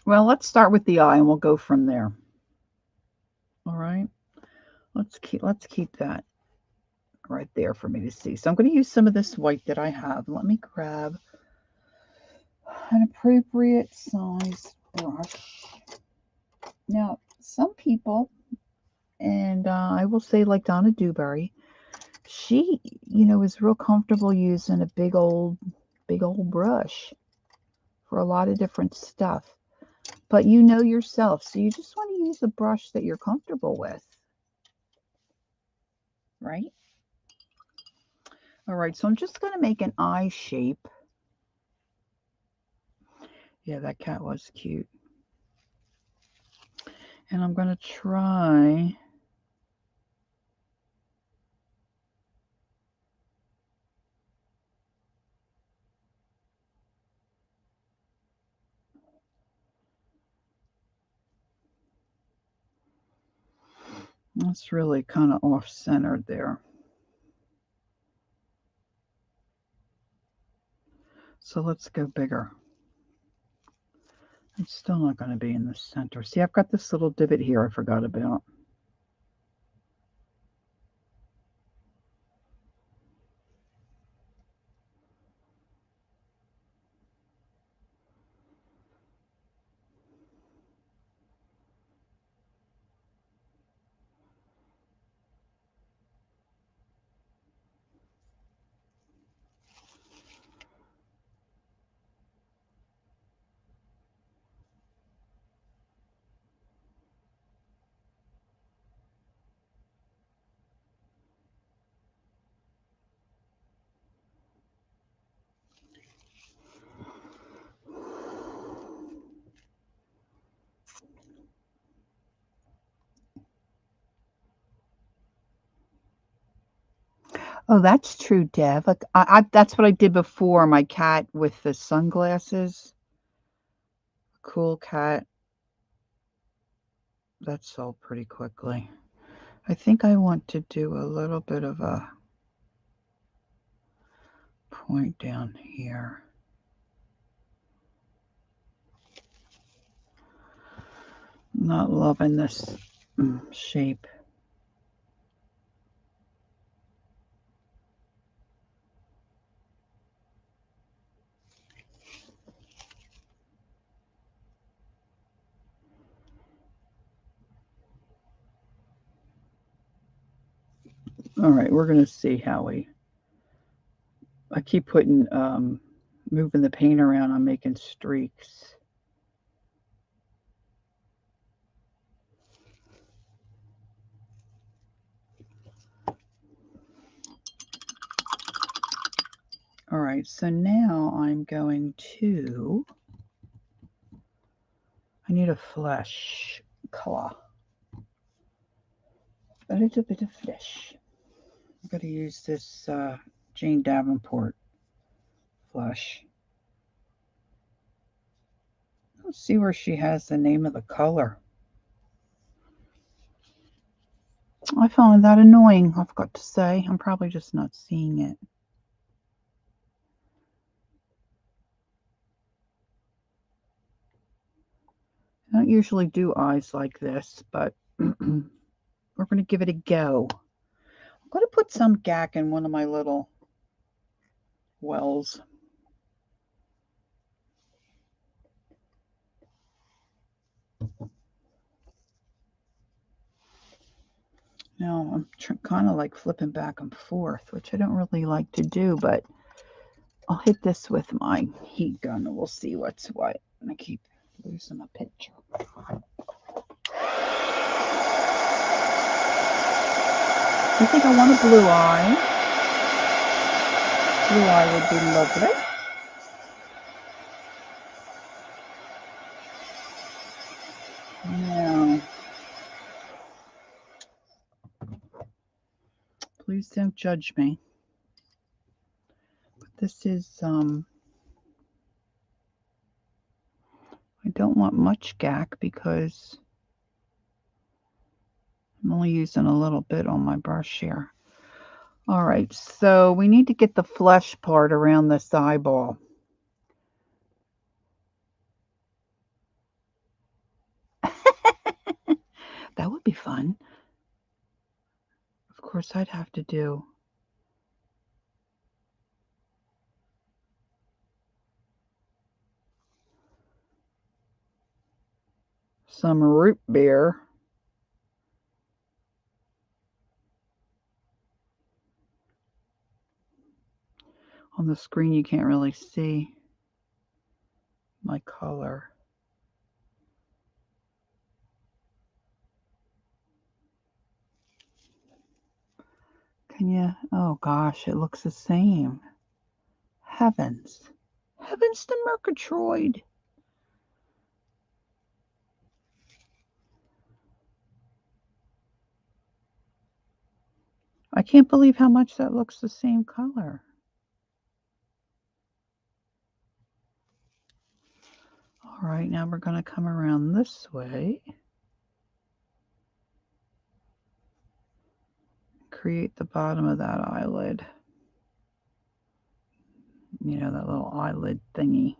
Well, let's start with the eye and we'll go from there. All right. Let's keep that right there for me to see. So I'm going to use some of this white that I have. Let me grab an appropriate size brush. Now, some people, and I will say like Donna Dewberry, she, is real comfortable using a big old brush for a lot of different stuff. But you know yourself, so you just want to use a brush that you're comfortable with, right? All right, so I'm just going to make an eye shape. Yeah, that cat was cute. And I'm going to try that's really kind of off-centered there. So let's go bigger. It's still not going to be in the center. See, I've got this little divot here I forgot about. Oh, that's true, Dev. Like, that's what I did before. My cat with the sunglasses. Cool cat. That sold pretty quickly. I think I want to do a little bit of a point down here. Not loving this shape. All right, we're going to see how I keep putting, moving the paint around. I'm making streaks. All right, so now I'm going to, I need a flesh color. A little bit of flesh. I'm going to use this Jane Davenport flesh. Let's see where she has the name of the color. I find that annoying, I've got to say. I'm probably just not seeing it. I don't usually do eyes like this, but we're going to give it a go. I'm going to put some gack in one of my little wells. Now I'm kind of like flipping back and forth, which I don't really like to do, but I'll hit this with my heat gun and we'll see what's what. And I keep losing my picture. I think I want a blue eye. Blue eye would be lovely. Now, please don't judge me. But this is, I don't want much gack because I'm only using a little bit on my brush here. All right, so we need to get the flesh part around this eyeball. That would be fun. Of course, I'd have to do some root beer. On the screen, you can't really see my color. Can you? Oh gosh, it looks the same. Heavens. Heavens to Murgatroyd. I can't believe how much that looks the same color. All right, now we're going to come around this way. Create the bottom of that eyelid. You know, that little eyelid thingy.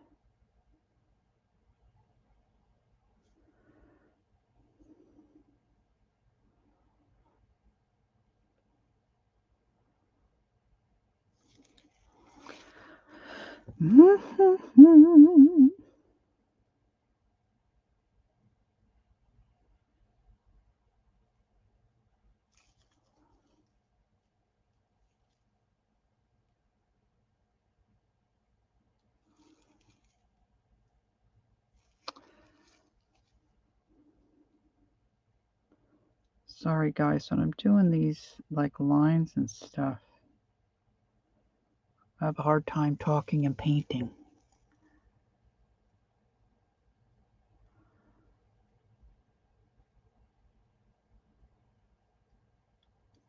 Sorry guys, when I'm doing these like lines and stuff, I have a hard time talking and painting.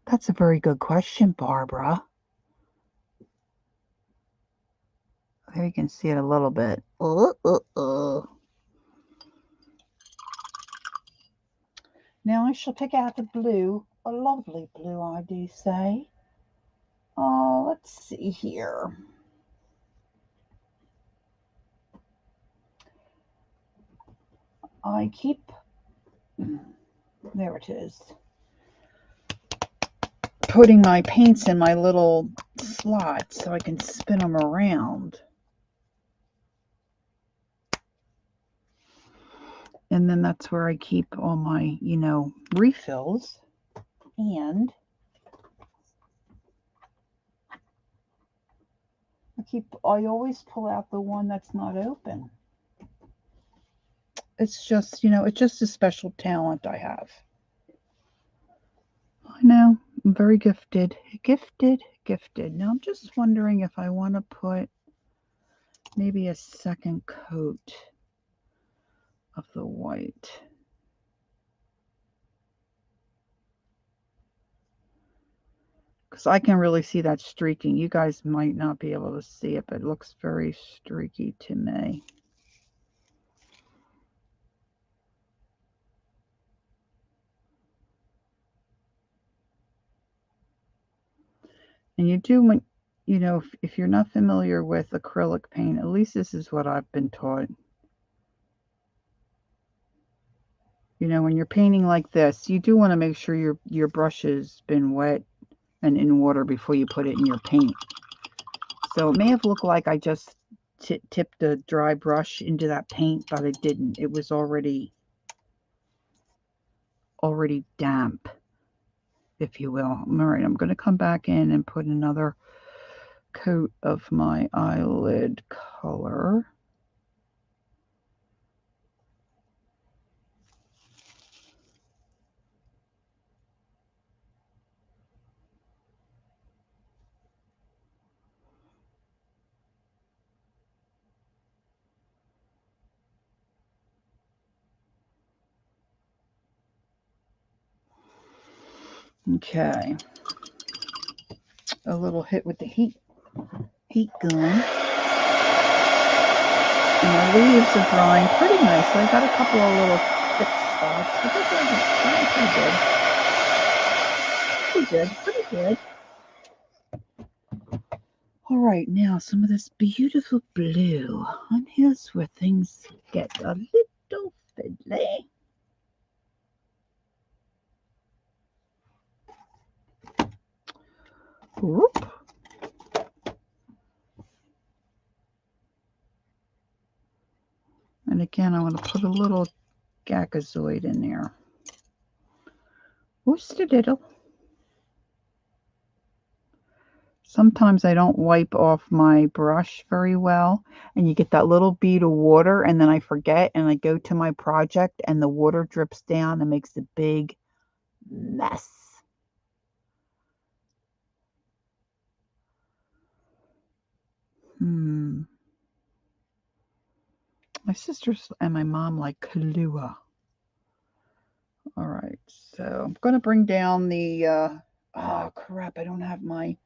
That's a very good question, Barbara. There you can see it a little bit. Now I shall pick out the blue, a lovely blue, I do say. Oh, let's see here. I keep, there it is, putting my paints in my little slots so I can spin them around. And then that's where I keep all my, you know, refills. And I always pull out the one that's not open. It's just, you know, it's just a special talent I have. I know, I'm very gifted. Gifted. Now I'm just wondering if I want to put maybe a second coat of the white. Because I can really see that streaking. You guys might not be able to see it, but it looks very streaky to me. And you do when, you know, if you're not familiar with acrylic paint, at least this is what I've been taught. You know, when you're painting like this, you do want to make sure your brush has been wet and in water before you put it in your paint. So it may have looked like I just tipped a dry brush into that paint, but I didn't. It was already damp, if you will. All right, I'm going to come back in and put another coat of my eyelid color. Okay. A little hit with the heat gun. And my leaves are drying pretty nicely. I got a couple of little thick spots, but they're pretty good. All right, now some of this beautiful blue. And here's where things get a little fiddly. Whoop. And again, I want to put a little Gagazoid in there. Woost-a-diddle. Sometimes I don't wipe off my brush very well, and you get that little bead of water, and then I forget, and I go to my project, and the water drips down and makes a big mess. My sisters and my mom like Kahlua. All right, so I'm going to bring down the, oh crap, I don't have my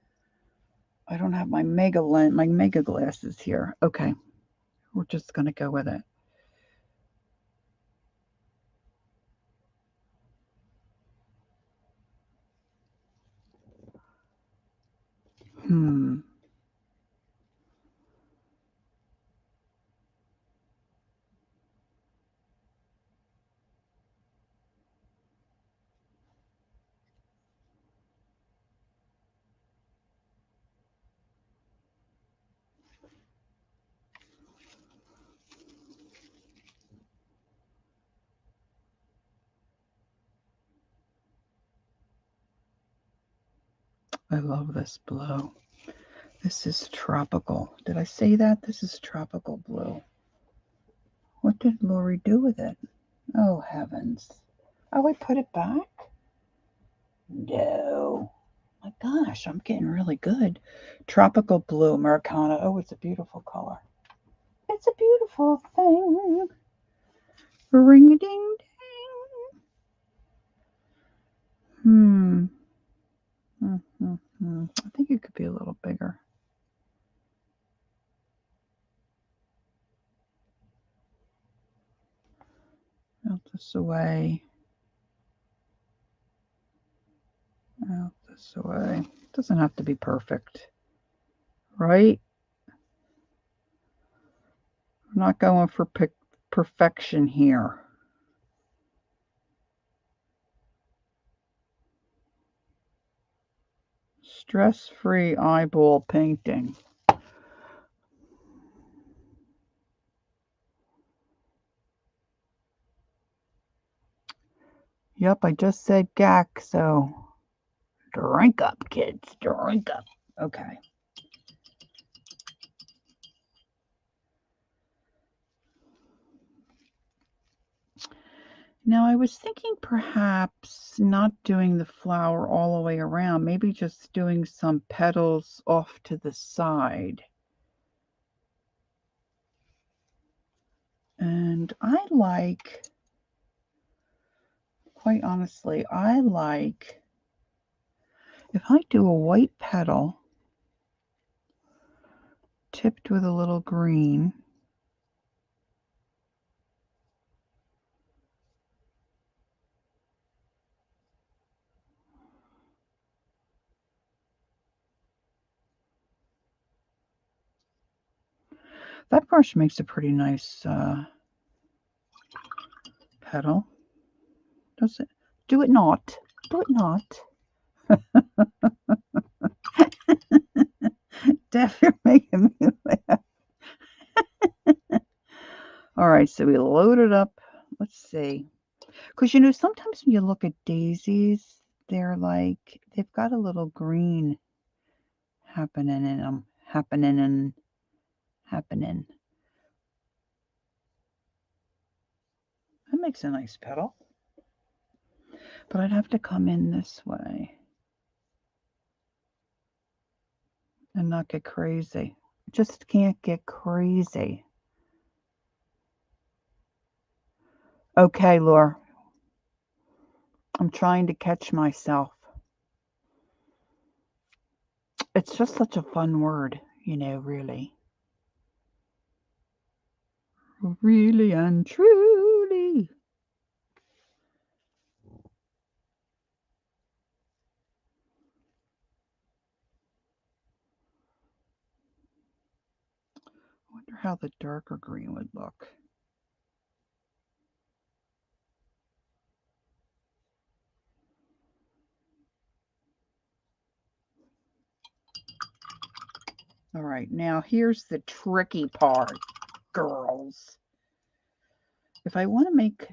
mega lens, my mega glasses here. Okay, we're just going to go with it. I love this blue. This is tropical. Did I say that? This is tropical blue. What did Lori do with it? Oh, heavens. Oh, I put it back? No. My gosh, I'm getting really good. Tropical blue, Americana. Oh, it's a beautiful color. It's a beautiful thing. Ring-a-ding-ding. I think it could be a little bigger. Out this away. Out this way. It doesn't have to be perfect, right? I'm not going for perfection here. Stress-free eyeball painting. Yep, I just said gack, so drink up, kids, drink up. Okay. Now, I was thinking perhaps not doing the flower all the way around, maybe just doing some petals off to the side. And I like, quite honestly, I like, if I do a white petal tipped with a little green, That brush makes a pretty nice petal. Does it? Do it not. Do it not. Def, you're making me laugh. All right, so we load it up. Let's see. Because, you know, sometimes when you look at daisies, they're like, they've got a little green happening in them. Happening. That makes a nice petal. But I'd have to come in this way and not get crazy. Just can't get crazy. Okay, Laura. I'm trying to catch myself. It's just such a fun word, you know, really. Really and truly. I wonder how the darker green would look. All right, now here's the tricky part, girls. If I want to make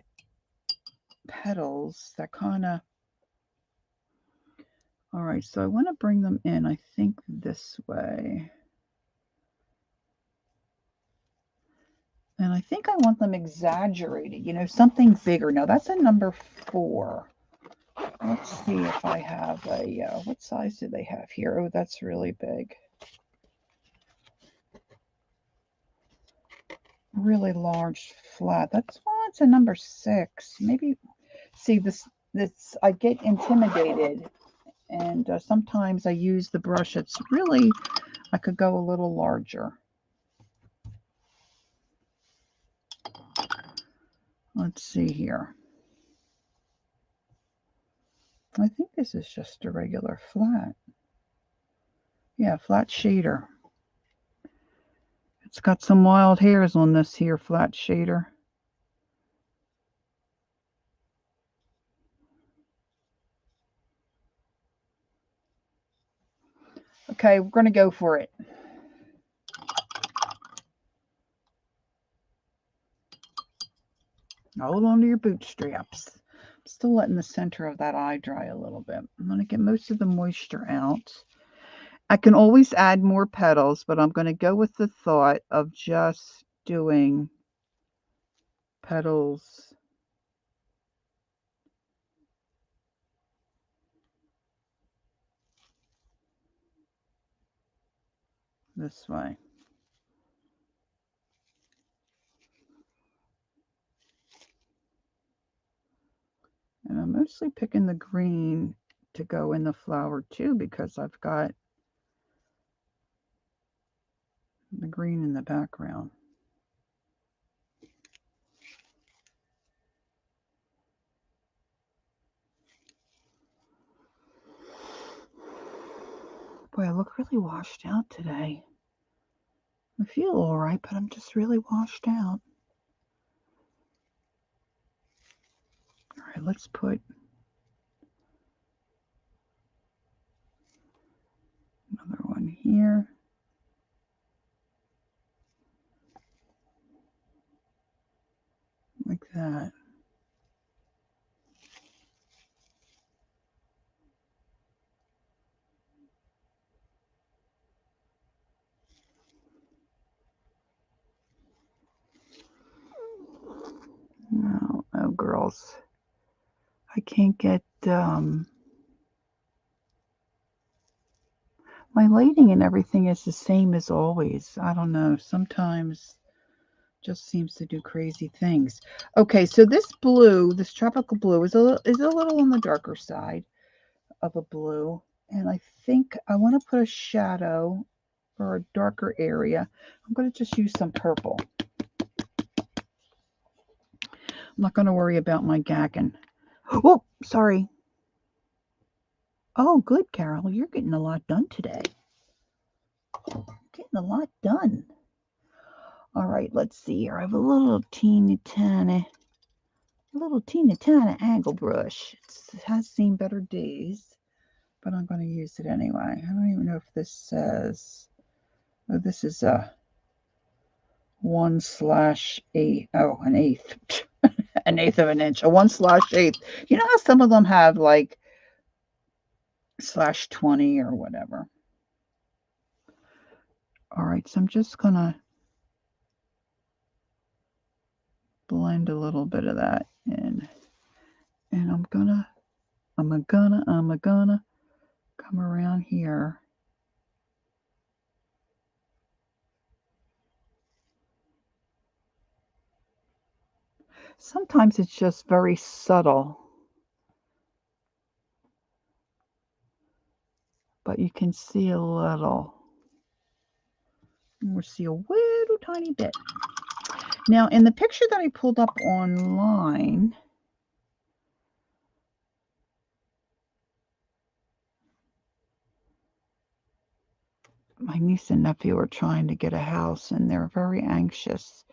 petals that kind of... All right, so I want to bring them in, I think, this way. And I think I want them exaggerated, you know, something bigger. Now, that's a number 4. Let's see if I have a... what size do they have here? Oh, that's really big. Really large flat. That's... well, it's a number 6. Maybe... see, this I get intimidated, and sometimes I use the brush. It's really... I could go a little larger. Let's see here. I think this is just a regular flat. Yeah, flat shader. It's got some wild hairs on this here flat shader. Okay, we're going to go for it. Hold on to your bootstraps. I'm still letting the center of that eye dry a little bit. I'm going to get most of the moisture out. I can always add more petals, but I'm going to go with the thought of just doing petals this way. And I'm mostly picking the green to go in the flower too, because I've got the green in the background. Boy, I look really washed out today. I feel all right, but I'm just really washed out. All right, let's put another one here. Like that. No, oh girls. I can't get my lighting and everything is the same as always. I don't know. Sometimes just seems to do crazy things. Okay, so this blue, this tropical blue, is a little on the darker side of a blue. And I think I want to put a shadow or a darker area. I'm going to just use some purple. I'm not going to worry about my gagging. Oh, sorry. Oh, good, Carol. You're getting a lot done today. Getting a lot done. All right, let's see here. I have a little teeny tiny angle brush. It has seen better days, but I'm going to use it anyway. I don't even know if this says, oh, this is a 1/8, oh, an eighth, an eighth of an inch, a 1/8. You know how some of them have like /20 or whatever. All right, so I'm just going to blend a little bit of that in, and I'm gonna come around here. Sometimes it's just very subtle, but you can see a little. We'll see a little tiny bit. Now, in the picture that I pulled up online, my niece and nephew are trying to get a house, and they're very anxious.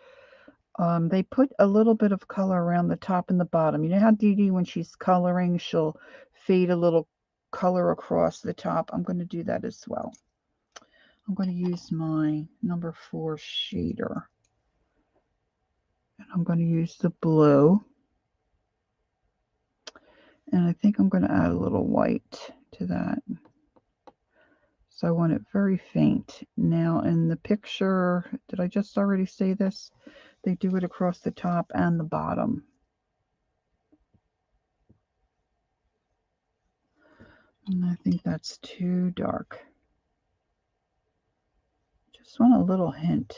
They put a little bit of color around the top and the bottom. You know how Dee Dee, when she's coloring, she'll fade a little color across the top? I'm going to do that as well. I'm going to use my number 4 shader. And I'm going to use the blue. And I think I'm going to add a little white to that. So I want it very faint. Now in the picture, did I just already say this? They do it across the top and the bottom. And I think that's too dark. Just want a little hint.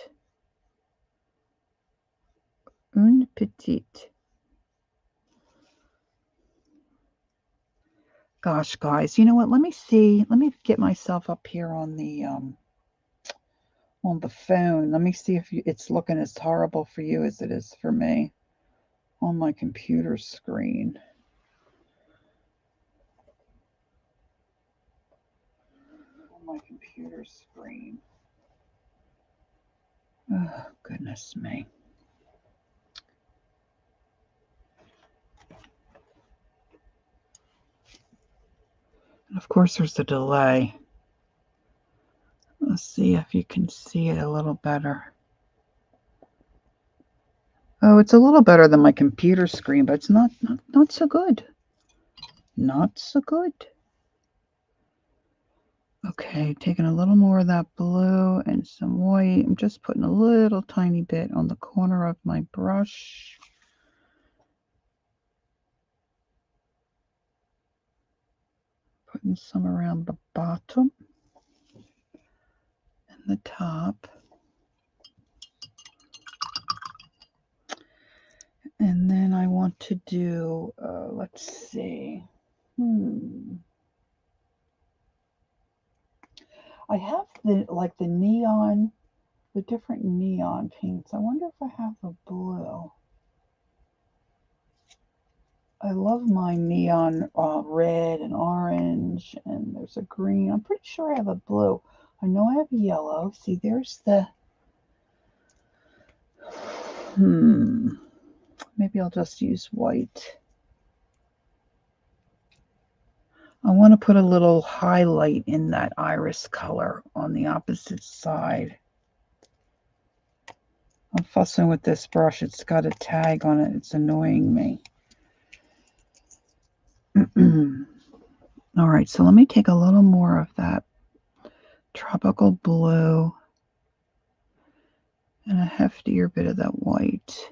Une petite. Gosh, guys, you know what? Let me see. Let me get myself up here on the phone. Let me see if it's looking as horrible for you as it is for me on my computer screen. Oh, goodness me. And of course, there's a delay. Let's see if you can see it a little better. Oh, it's a little better than my computer screen, but it's not so good. Not so good. Okay, taking a little more of that blue and some white. I'm just putting a little tiny bit on the corner of my brush. Putting some around the bottom and the top. And then I want to do, let's see. I have the neon, the different neon paints. I wonder if I have a blue. I love my neon red and orange, and there's a green. I'm pretty sure I have a blue. I know I have yellow. See, there's the... Maybe I'll just use white. I want to put a little highlight in that iris color on the opposite side. I'm fussing with this brush. It's got a tag on it. It's annoying me. All right, so let me take a little more of that tropical blue and a heftier bit of that white.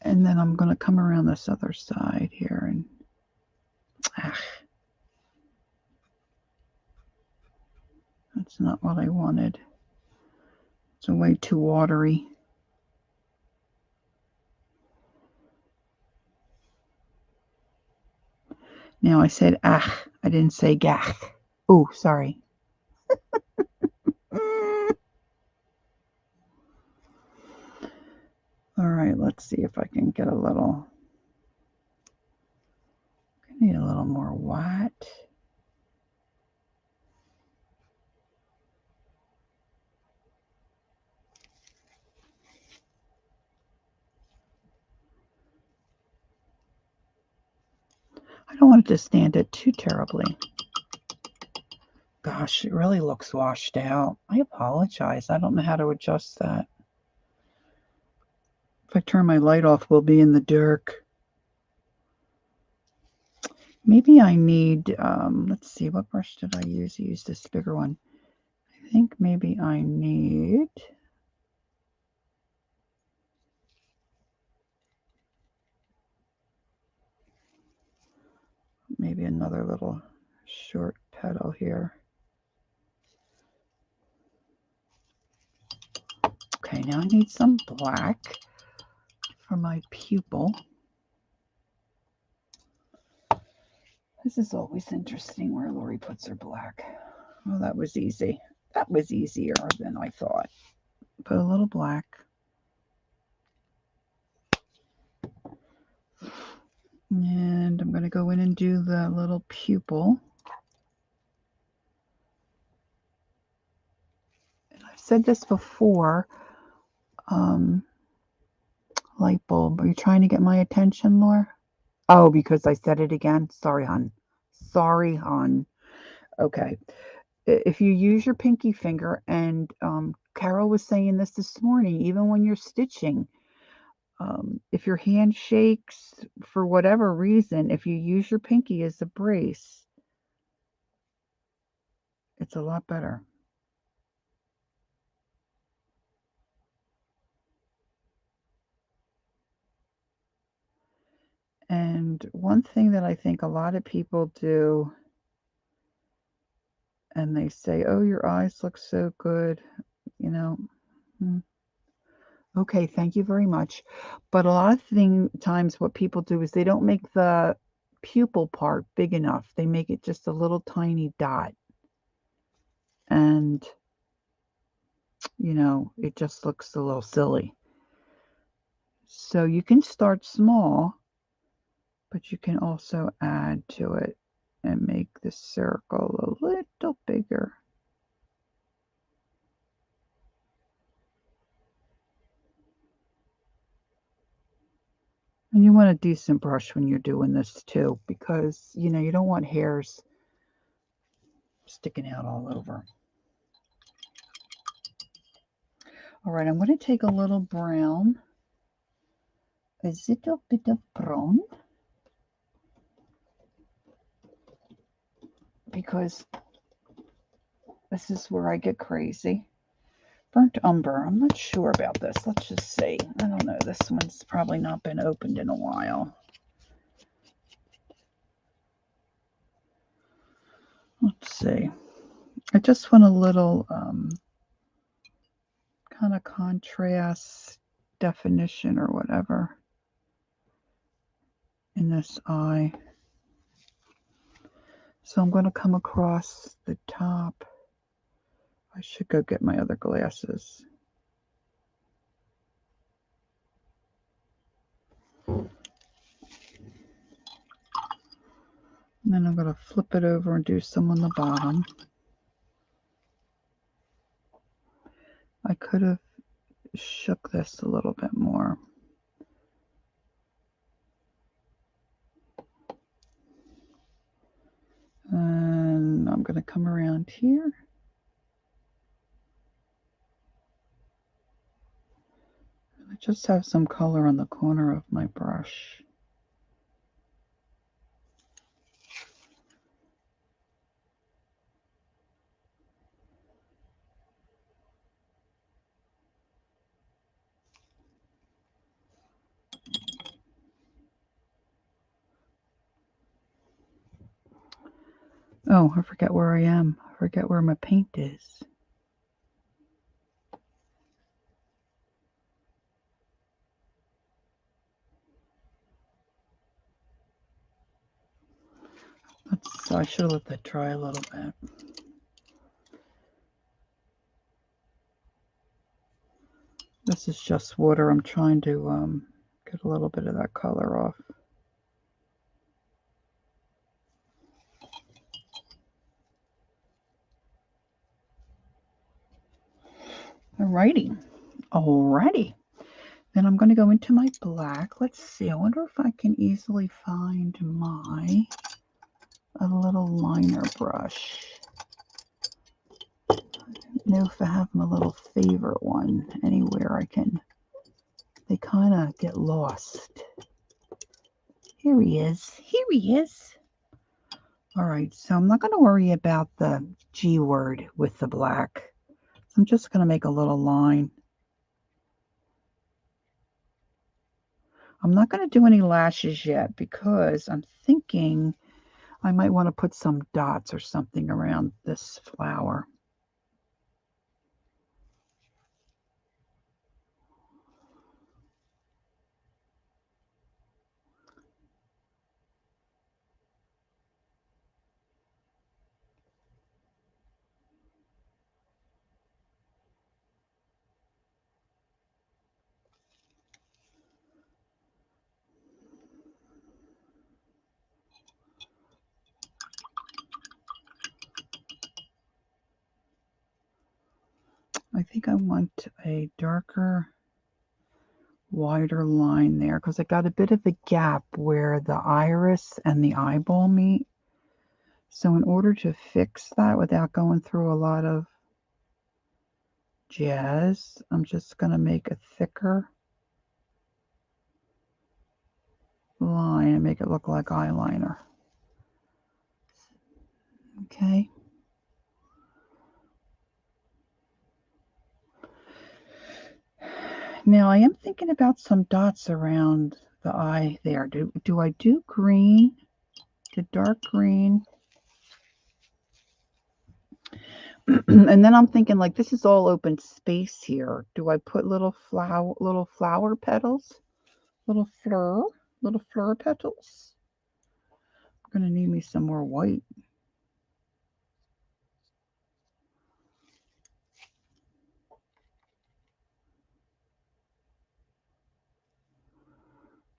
And then I'm going to come around this other side here and that's not what I wanted. It's way too watery. Now I said I didn't say gach. Oh, sorry. All right, let's see if I can get a little. I need a little more white. I don't want it to stand it too terribly. Gosh, it really looks washed out. I apologize. I don't know how to adjust that. If I turn my light off, we'll be in the dark. Maybe I need, let's see, what brush did I use? I used this bigger one. I think maybe I need maybe another little short petal here. Okay, now I need some black for my pupil. This is always interesting where Lori puts her black. Oh, that was easy. That was easier than I thought. Put a little black. And I'm going to go in and do the little pupil. And I've said this before. Light bulb. Are you trying to get my attention, Laura? Oh, because I said it again? Sorry, hon. Sorry, hon. Okay. If you use your pinky finger, and Carol was saying this morning, even when you're stitching, if your hand shakes for whatever reason, if you use your pinky as a brace, it's a lot better. And one thing that I think a lot of people do, and they say, oh, your eyes look so good, you know. Okay, thank you very much. But a lot of times what people do is they don't make the pupil part big enough. They make it just a little tiny dot. And, you know, it just looks a little silly. So you can start small, but you can also add to it and make the circle a little bigger. And you want a decent brush when you're doing this too, because, you know, you don't want hairs sticking out all over. All right, I'm going to take a little brown, a little bit of brown, because this is where I get crazy. Burnt umber, I'm not sure about this. Let's just see. I don't know. This one's probably not been opened in a while. Let's see. I just want a little kind of contrast definition or whatever in this eye. So I'm going to come across the top. I should go get my other glasses. And then I'm going to flip it over and do some on the bottom. I could have shook this a little bit more. And I'm going to come around here. I just have some color on the corner of my brush. Oh, I forget where I am. I forget where my paint is. I should have let that dry a little bit. This is just water. I'm trying to get a little bit of that color off. Alrighty. Alrighty. Then I'm going to go into my black. Let's see. I wonder if I can easily find a little liner brush. I don't know if I have my little favorite one anywhere I can. They kind of get lost. Here he is. Here he is. All right, so I'm not going to worry about the G word with the black. I'm just going to make a little line. I'm not going to do any lashes yet because I'm thinking I might want to put some dots or something around this flower. I think I want a darker, wider line there because I got a bit of a gap where the iris and the eyeball meet. So in order to fix that without going through a lot of jazz, I'm just going to make a thicker line and make it look like eyeliner. Okay. Now I am thinking about some dots around the eye there. Do I do green, the dark green? And then I'm thinking like this is all open space here. Do I put little flower petals? Little fleur petals? I'm gonna need me some more white.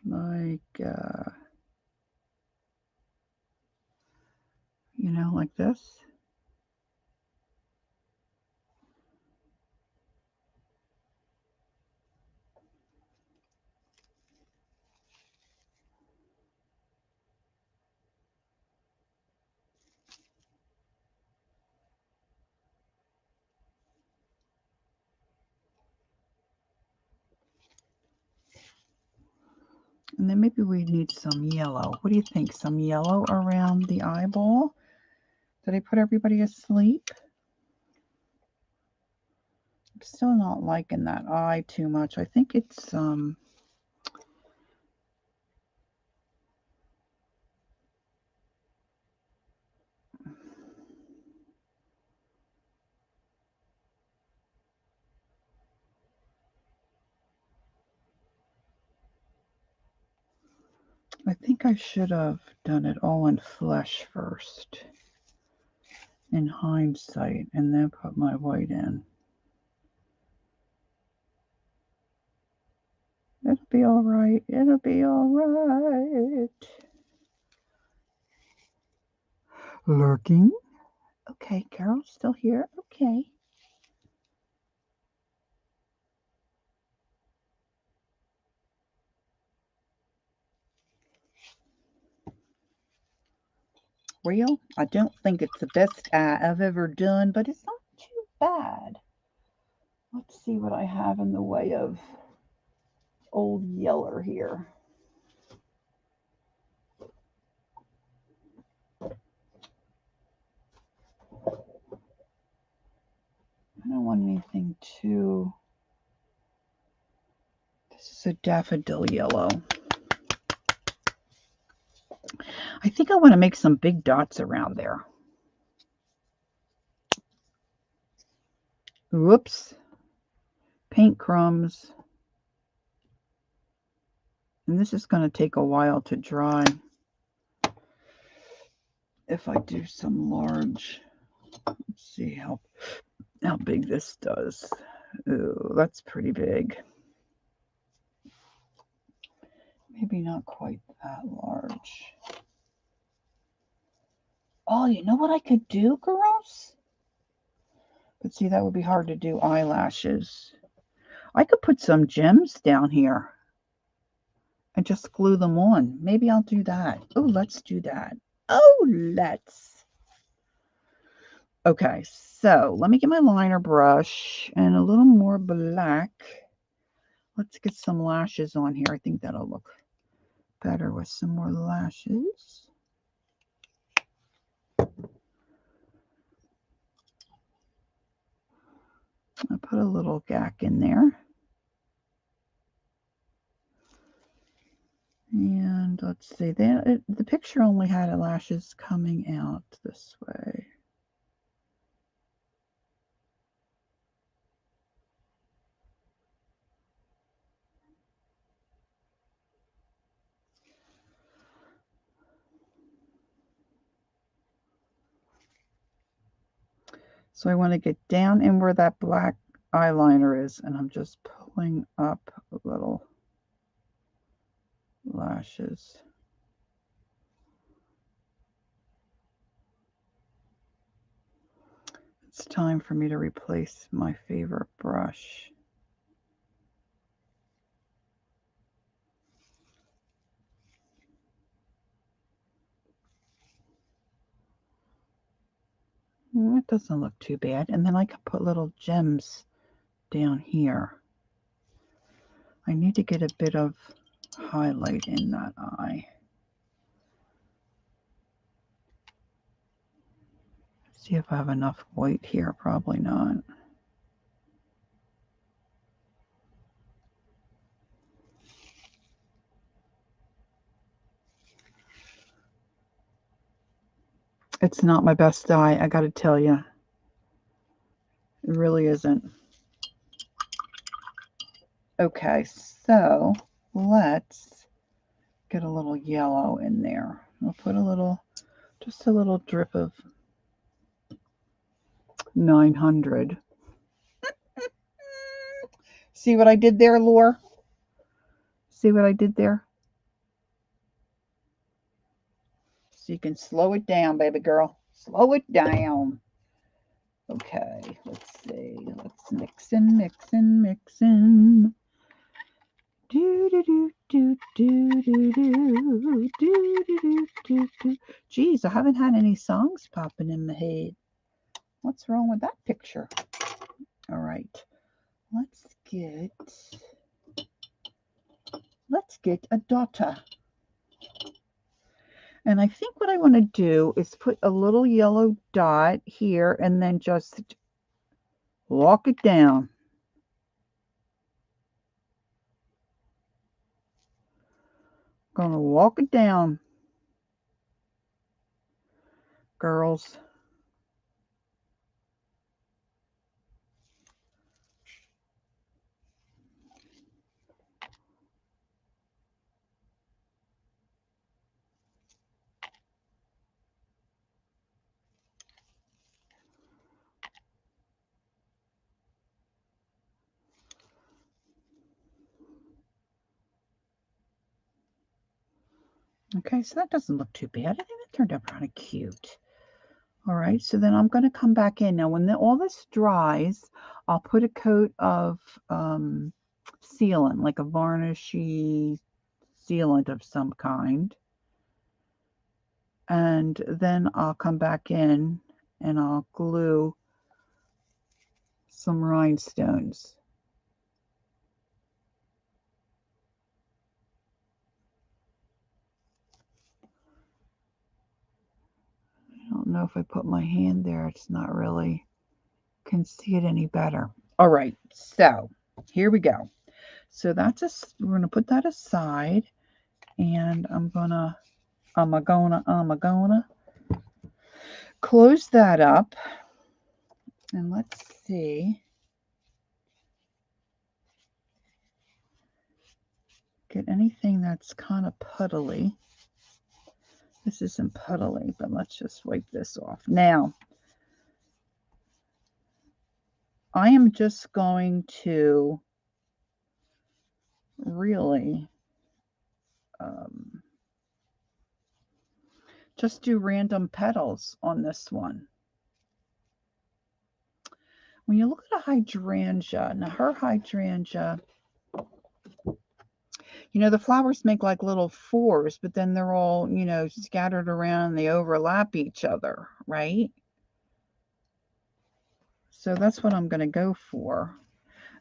Like you know, like this. And then maybe we need some yellow. What do you think? Some yellow around the eyeball? Did I put everybody asleep? I'm still not liking that eye too much. I think it's I think I should have done it all in flesh first, in hindsight, and then put my white in. It'll be all right. It'll be all right. Lurking. Okay, Carol's still here. Okay. Well, I don't think it's the best eye I've ever done, but it's not too bad. Let's see what I have in the way of old yeller here. I don't want anything too... This is a daffodil yellow. I think I want to make some big dots around there. Whoops. Paint crumbs. And this is going to take a while to dry. If I do some large, let's see how big this does. Ooh, that's pretty big. Maybe not quite that large. Oh, you know what I could do, girls? But see, that would be hard to do eyelashes. I could put some gems down here and just glue them on. Maybe I'll do that. Oh, let's do that. Oh, let's. Okay, so let me get my liner brush and a little more black. Let's get some lashes on here. I think that'll look better with some more lashes. I put a little gack in there. And let's see, the picture only had lashes coming out this way. So I want to get down in where that black eyeliner is, and I'm just pulling up little lashes. It's time for me to replace my favorite brush. It doesn't look too bad. And then I can put little gems down here. I need to get a bit of highlight in that eye. See if I have enough white here. Probably not. It's not my best eye, I gotta tell you. It really isn't. Okay, so let's get a little yellow in there. I'll put a little, just a little drip of 900. See what I did there, Lore? See what I did there? So you can slow it down, baby girl. Slow it down. Okay, let's see. Let's mix and mix and mix in. Do do do do do do do do do do do. Geez, I haven't had any songs popping in my head. What's wrong with that picture? All right, let's get a daughter. And I think what I want to do is put a little yellow dot here and then just walk it down. Gonna walk it down, girls. Okay, so that doesn't look too bad. I think that turned out kind of cute. All right, so then I'm going to come back in. Now, when all this dries, I'll put a coat of sealant, like a varnishy sealant of some kind. And then I'll come back in and I'll glue some rhinestones. I don't know if I put my hand there. It's not really, can see it any better. All right, so here we go. So we're gonna put that aside, and I'm gonna close that up, and let's see. Get anything that's kind of puddly. This isn't puddly, but let's just wipe this off. Now, I am just going to really just do random petals on this one. when you look at a hydrangea, now her hydrangea, you know, the flowers make like little fours, but then they're all, you know, scattered around and they overlap each other, right? So that's what I'm going to go for.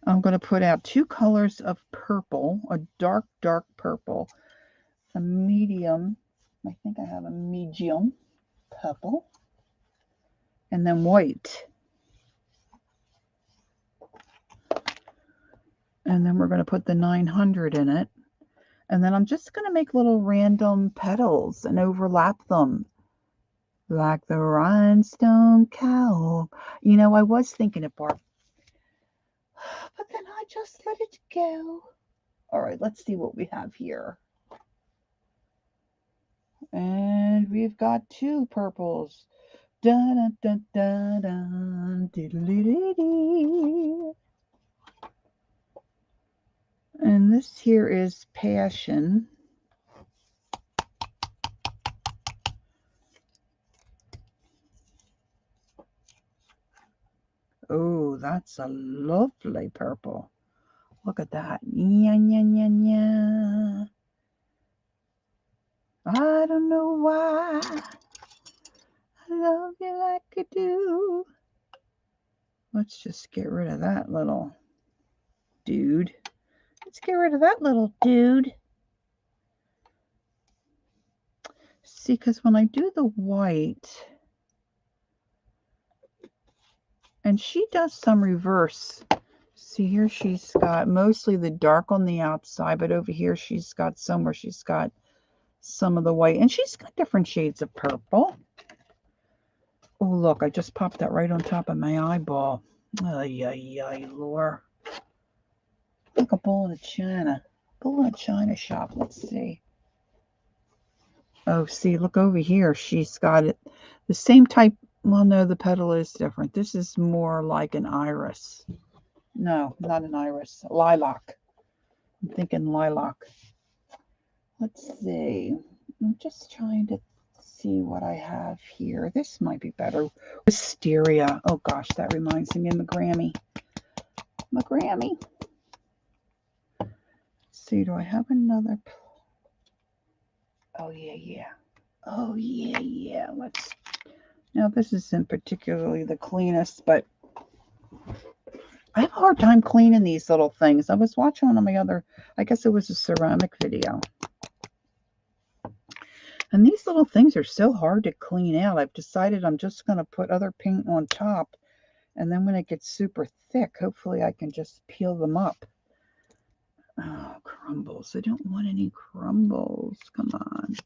I'm going to put out 2 colors of purple, a dark, dark purple, a medium, I think I have a medium purple, and then white. And then we're going to put the 900 in it. And then I'm just going to make little random petals and overlap them like the rhinestone cow. You know, I was thinking of Barb, but then I just let it go. All right, let's see what we have here. And we've got 2 purples. Dun, dun, dun, dun, dun, diddly-dee-dee. And this here is Passion. Oh, that's a lovely purple. Look at that. Yeah, yeah, yeah, yeah. I don't know why I love you like I do. Let's just get rid of that little dude. Let's get rid of that little dude. See, because when I do the white, and she does some reverse. See here, she's got mostly the dark on the outside, but over here she's got somewhere she's got some of the white, and she's got different shades of purple. Oh, look, I just popped that right on top of my eyeball. Ay, ay, ay, Lord. Like a bull in a china. Bull in a china shop. Let's see. Oh, see, look over here. She's got it. The same type. Well, no, the petal is different. This is more like an iris. No, not an iris. Lilac. I'm thinking lilac. Let's see. I'm just trying to see what I have here. This might be better. Wisteria. Oh gosh, that reminds me of my Grammy. My Grammy. Let's see, do I have another? Oh yeah, yeah. Oh yeah, yeah. Let's. Now this isn't particularly the cleanest, but I have a hard time cleaning these little things. I was watching one of my other, I guess it was a ceramic video. And these little things are so hard to clean out. I've decided I'm just going to put other paint on top. And then when it gets super thick, hopefully I can just peel them up. Oh, crumbles. I don't want any crumbles. Come on.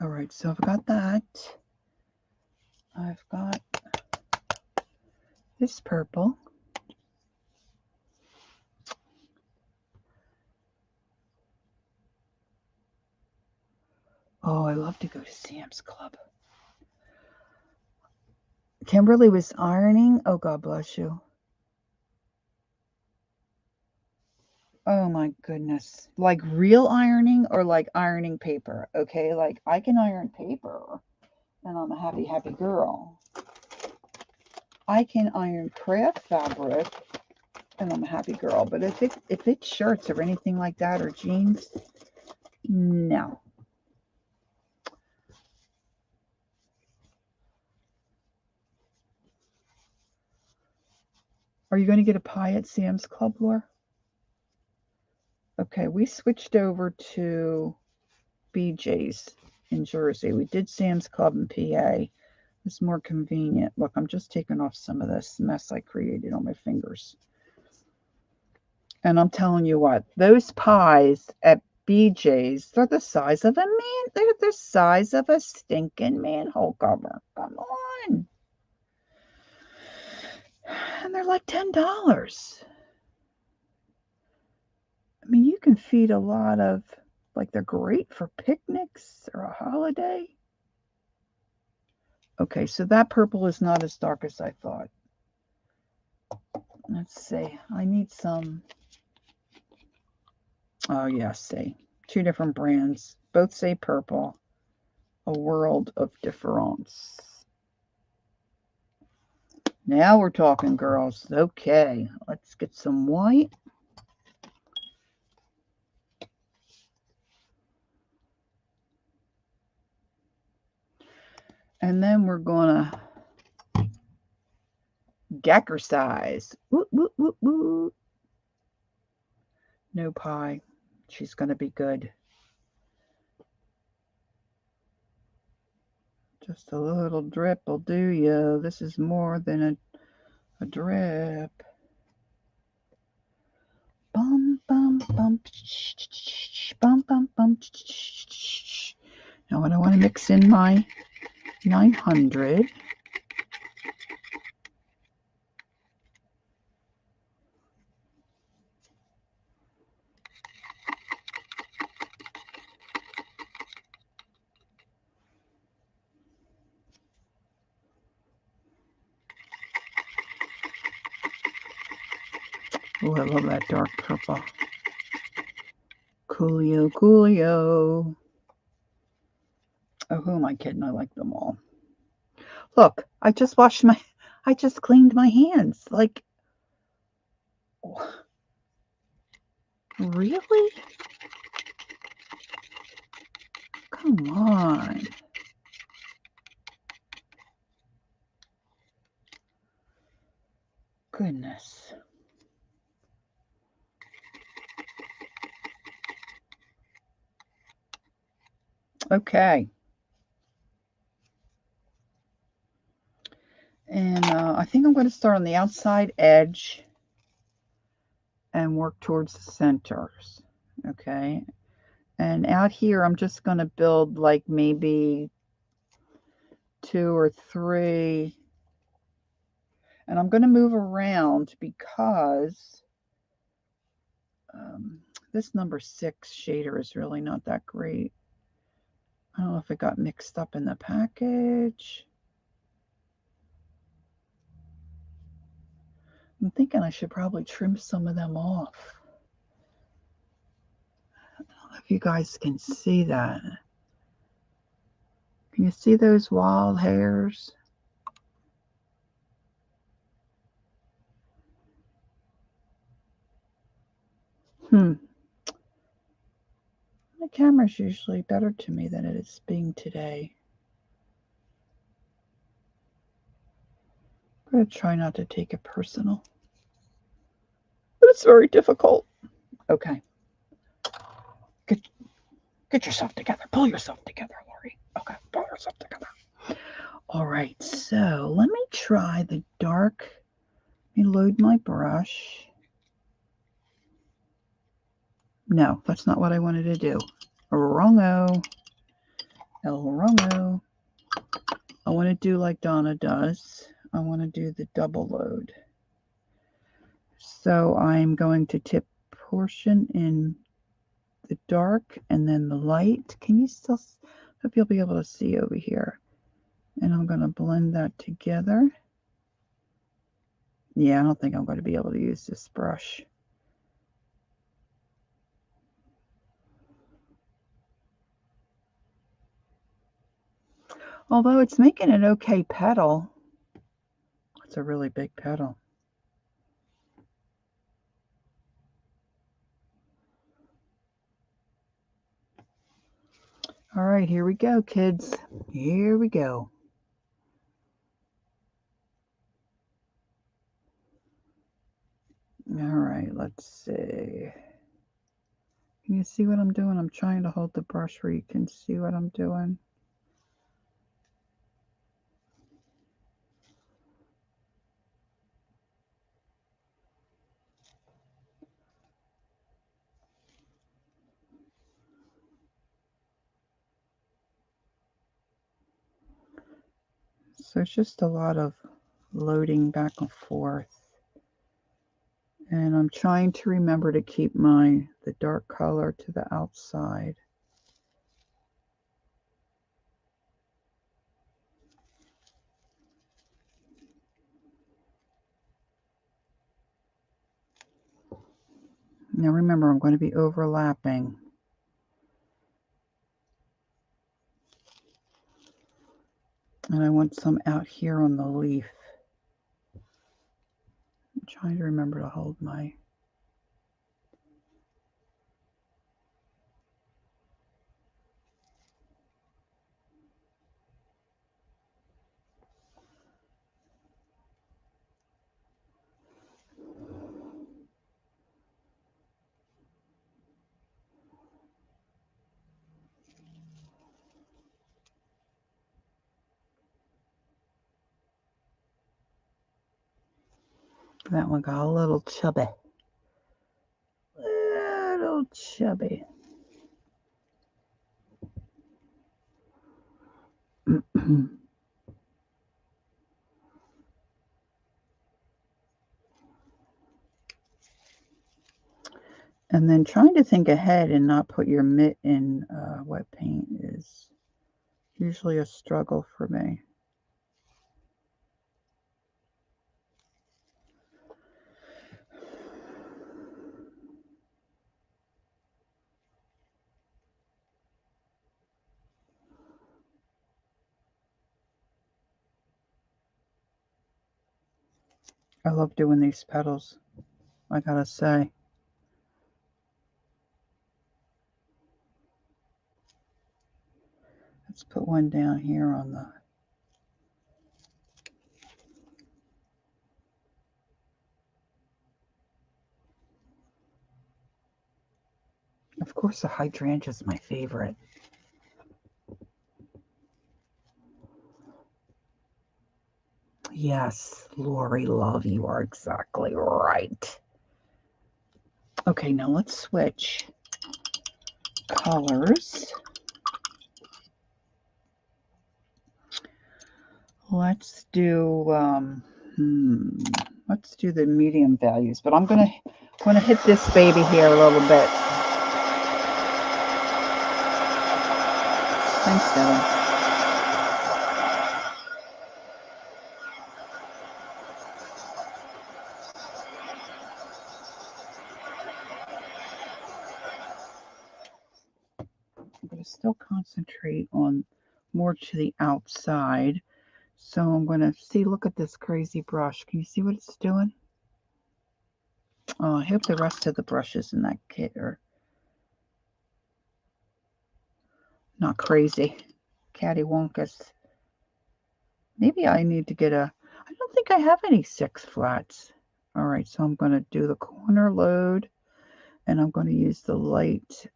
All right, so I've got that. I've got this purple. Oh, I love to go to Sam's Club. Kimberly was ironing. Oh, God bless you. Oh, my goodness. Like real ironing or like ironing paper? Okay, like I can iron paper and I'm a happy, happy girl. I can iron craft fabric and I'm a happy girl. But if it's shirts or anything like that or jeans, no. Are you going to get a pie at Sam's Club, Laura? Okay, we switched over to BJ's in Jersey. We did Sam's Club in PA. It's more convenient. Look, I'm just taking off some of this mess I created on my fingers. And I'm telling you what, those pies at BJ's, they're the size of a man. They're the size of a stinking manhole cover. Come on. And they're like $10. I mean, you can feed a lot of, like, they're great for picnics or a holiday. Okay, so that purple is not as dark as I thought. Let's see. I need some. Oh, yeah, see. Two different brands. Both say purple. A world of difference. Now we're talking, girls. Okay, let's get some white. And then we're going to Geckercise. Woo, woo, woo, woo. No pie. She's going to be good. Just a little drip will do you. This is more than a drip. Bum, bum, bum, bum, bum, bum. Now I want to mix in my 900. Oh, I love that dark purple. Coolio, coolio. Oh, who am I kidding? I like them all. Look, I just cleaned my hands. Like, really? Come on. Goodness. Okay. And I think I'm going to start on the outside edge and work towards the centers. Okay. And out here, I'm just going to build like maybe 2 or 3. And I'm going to move around because this number 6 shader is really not that great. I don't know if it got mixed up in the package. I'm thinking I should probably trim some of them off. I don't know if you guys can see that. Can you see those wild hairs? The camera's usually better to me than it is being today. I'm going to try not to take it personal. But it's very difficult. Okay. Get yourself together. Pull yourself together, Lori. Okay, pull yourself together. All right, so let me try the dark. Let me load my brush. No, that's not what I wanted to do. Wrongo. El wrongo. I want to do like Donna does. I want to do the double load. So I'm going to tip portion in the dark and then the light. Can you still, hope you'll be able to see over here. And I'm going to blend that together. Yeah, I don't think I'm going to be able to use this brush. Although it's making an okay petal. It's a really big petal. All right, here we go, kids. Here we go. All right, let's see. Can you see what I'm doing? I'm trying to hold the brush where you can see what I'm doing. So it's just a lot of loading back and forth. And I'm trying to remember to keep the dark color to the outside. Now remember, I'm going to be overlapping. And I want some out here on the leaf. I'm trying to remember to hold my... That one got a little chubby. Little chubby. And then trying to think ahead and not put your mitt in wet paint is usually a struggle for me. I love doing these petals, I gotta say. Let's put one down here on the... Of course, the hydrangea is my favorite. Yes, Lori, love, you are exactly right. Okay, now let's switch colors. Let's do let's do the medium values, but I'm gonna hit this baby here a little bit. Thanks, Devin. I'm going to still concentrate on more to the outside. So I'm going to see, look at this crazy brush. Can you see what it's doing? Oh, I hope the rest of the brushes in that kit are not crazy. Cattywonkus. Maybe I need to get a... I don't think I have any 6 flats. All right, so I'm going to do the corner load, and I'm going to use the light,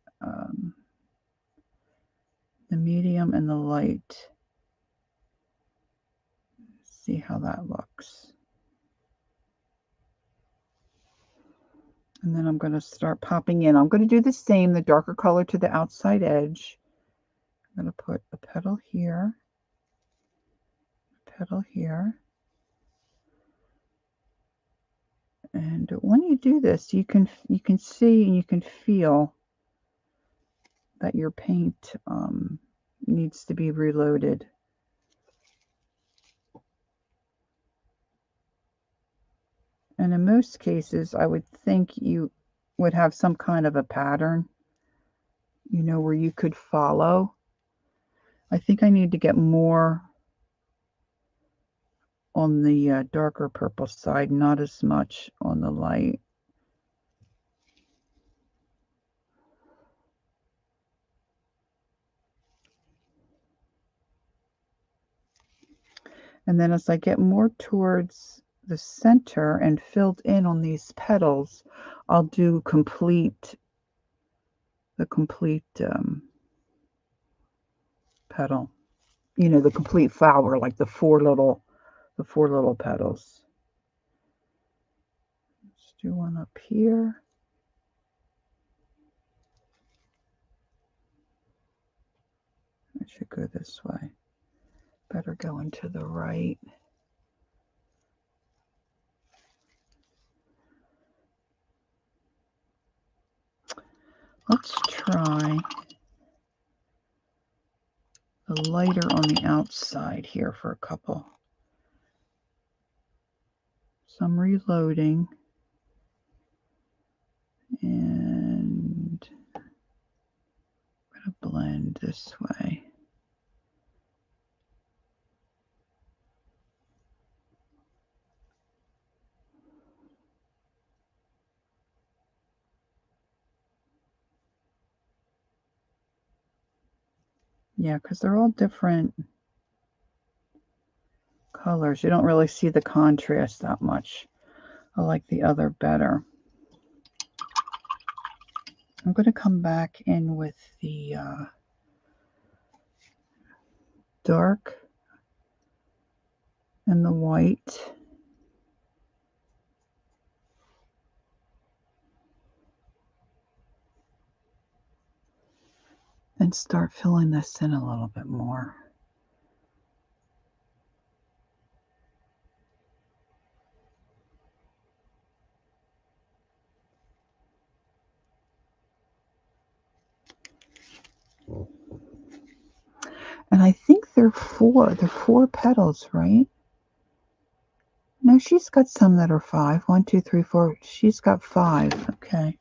the medium and the light. See how that looks. And then I'm going to start popping in. I'm going to do the same, the darker color to the outside edge. I'm going to put a petal here, a petal here. And when you do this, you can see and you can feel that your paint needs to be reloaded. And in most cases, I would think you would have some kind of a pattern, you know, where you could follow. I think I need to get more on the darker purple side, not as much on the light. And then as I get more towards the center and filled in on these petals, I'll do the complete petal. You know, the complete flower, like the four little petals. Let's do one up here. I should go this way. Better go into the right. Let's try the lighter on the outside here for a couple. So I'm reloading. And I'm going to blend this way. Yeah, because they're all different colors. You don't really see the contrast that much. I like the other better. I'm going to come back in with the dark and the white. And start filling this in a little bit more. And I think they're four petals, right? No, she's got some that are 5. 1, 2, 3, 4. She's got 5. Okay.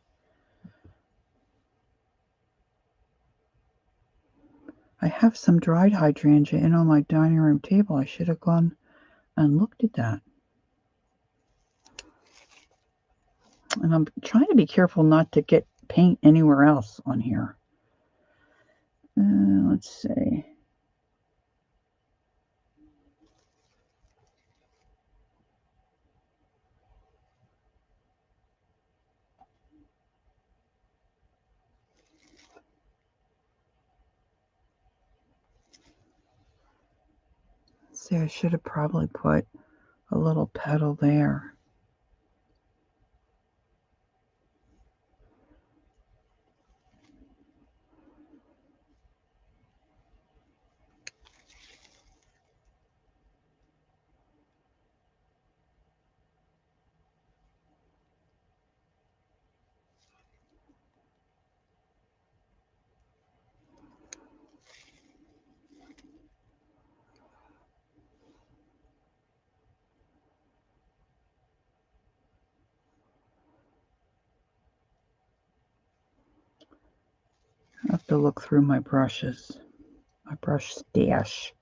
I have some dried hydrangea in on my dining room table. I should have gone and looked at that. And I'm trying to be careful not to get paint anywhere else on here. Let's see. See, I should have probably put a little petal there. I have to look through my brushes. My brush stash.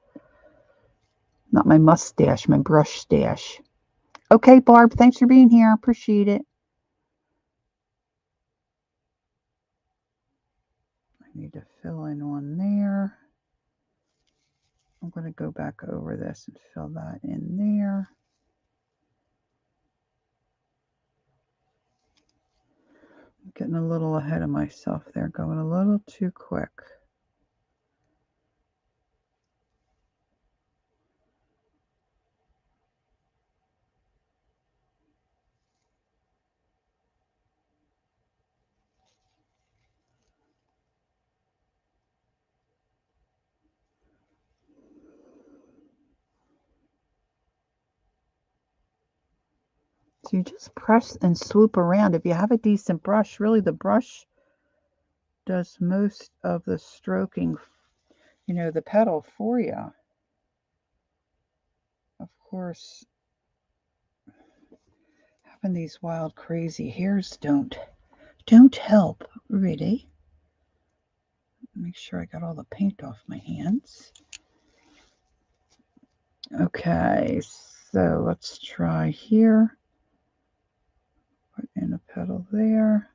Not my mustache, my brush stash. Okay, Barb, thanks for being here. Appreciate it. I need to fill in one there. I'm going to go back over this and fill that in there. I'm getting a little ahead of myself there, going a little too quick. So you just press and swoop around. If you have a decent brush, really the brush does most of the stroking, you know, the petal for you. Of course, having these wild, crazy hairs don't help, really. Make sure I got all the paint off my hands. Okay, so let's try here. Put in a petal there.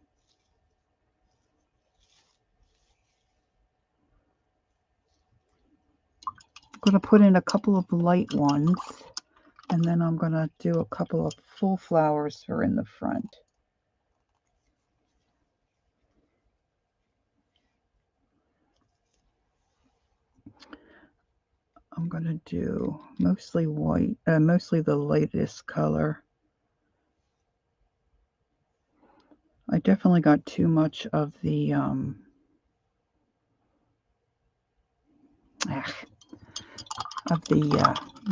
I'm going to put in a couple of light ones, and then I'm going to do a couple of full flowers for in the front. I'm going to do mostly white, mostly the lightest color. I definitely got too much of the you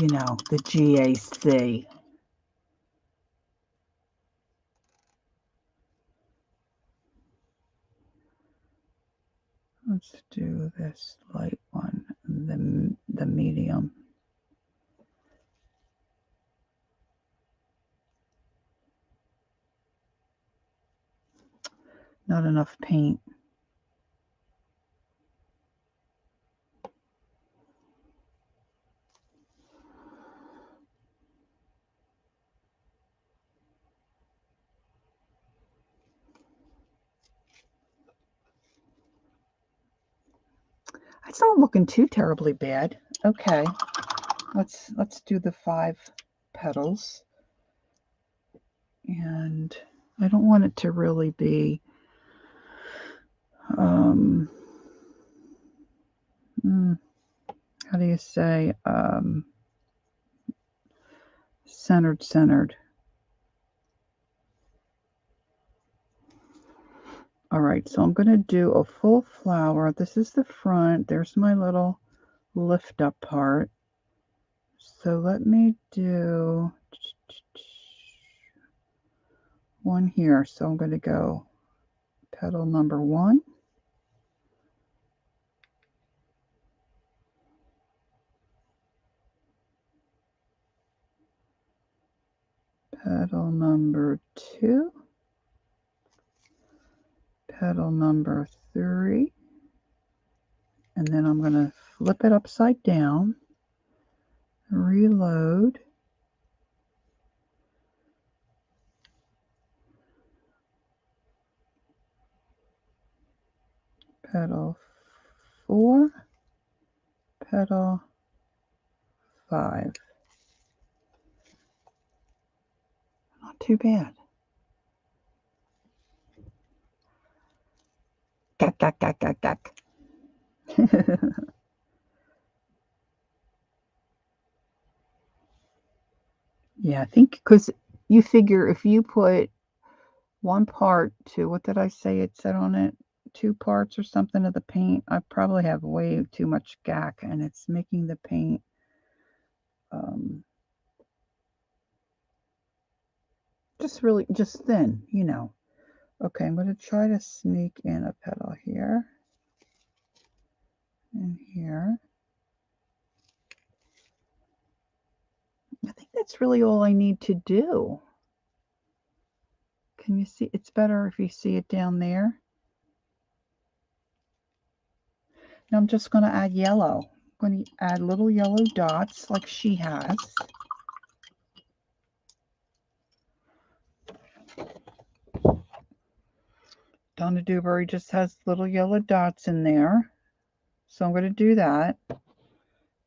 know, the GAC. Let's do this light one, and the medium. Not enough paint. It's not looking too terribly bad. Okay, let's do the 5 petals. And I don't want it to really be how do you say, centered. All right, so I'm going to do a full flower. This is the front. There's my little lift up part. So let me do one here. So I'm going to go petal number 1. Petal number 2. Petal number 3. And then I'm going to flip it upside down, reload, petal 4, petal 5. Not too bad. Gack. Yeah, I think because you figure if you put 1 part to, what did I say it said on it? 2 parts or something of the paint, I probably have way too much gack, and it's making the paint just thin, you know. Okay, I'm going to try to sneak in a petal here and here. I think that's really all I need to do. Can you see? It's better if you see it down there. Now I'm just going to add yellow. I'm going to add little yellow dots like she has. Donna Dewberry just has little yellow dots in there. So I'm going to do that.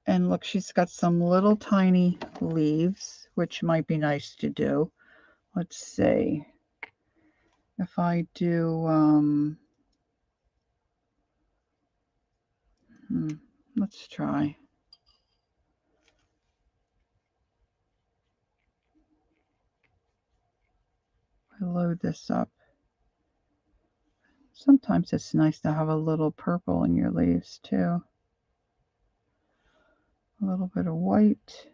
And look, she's got some little tiny leaves, which might be nice to do. Let's see. If I do, let's try. I load this up. Sometimes it's nice to have a little purple in your leaves too. A little bit of white.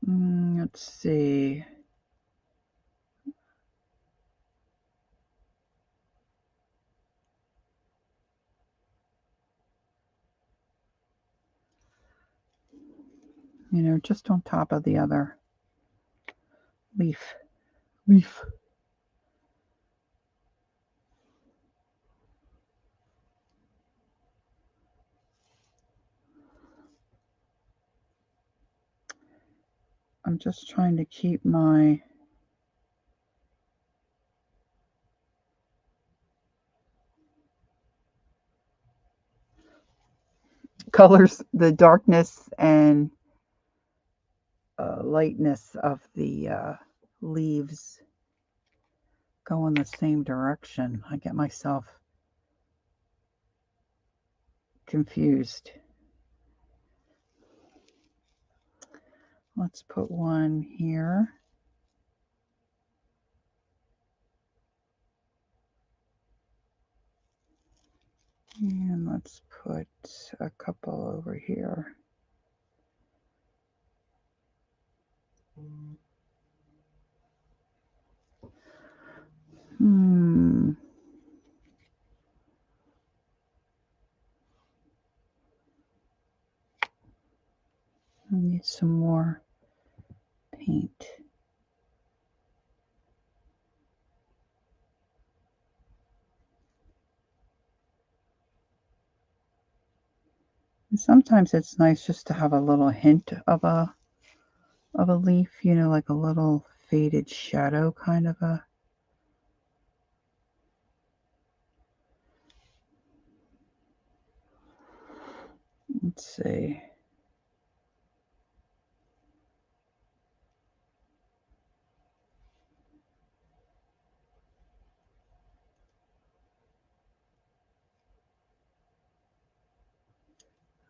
Let's see. You know, just on top of the other leaf. I'm just trying to keep my colors, the darkness and lightness of the leaves go in the same direction. I get myself confused. Let's put one here. And let's put a couple over here. I need some more paint. And sometimes it's nice just to have a little hint of a leaf, you know, like a little faded shadow kind of a. Let's see.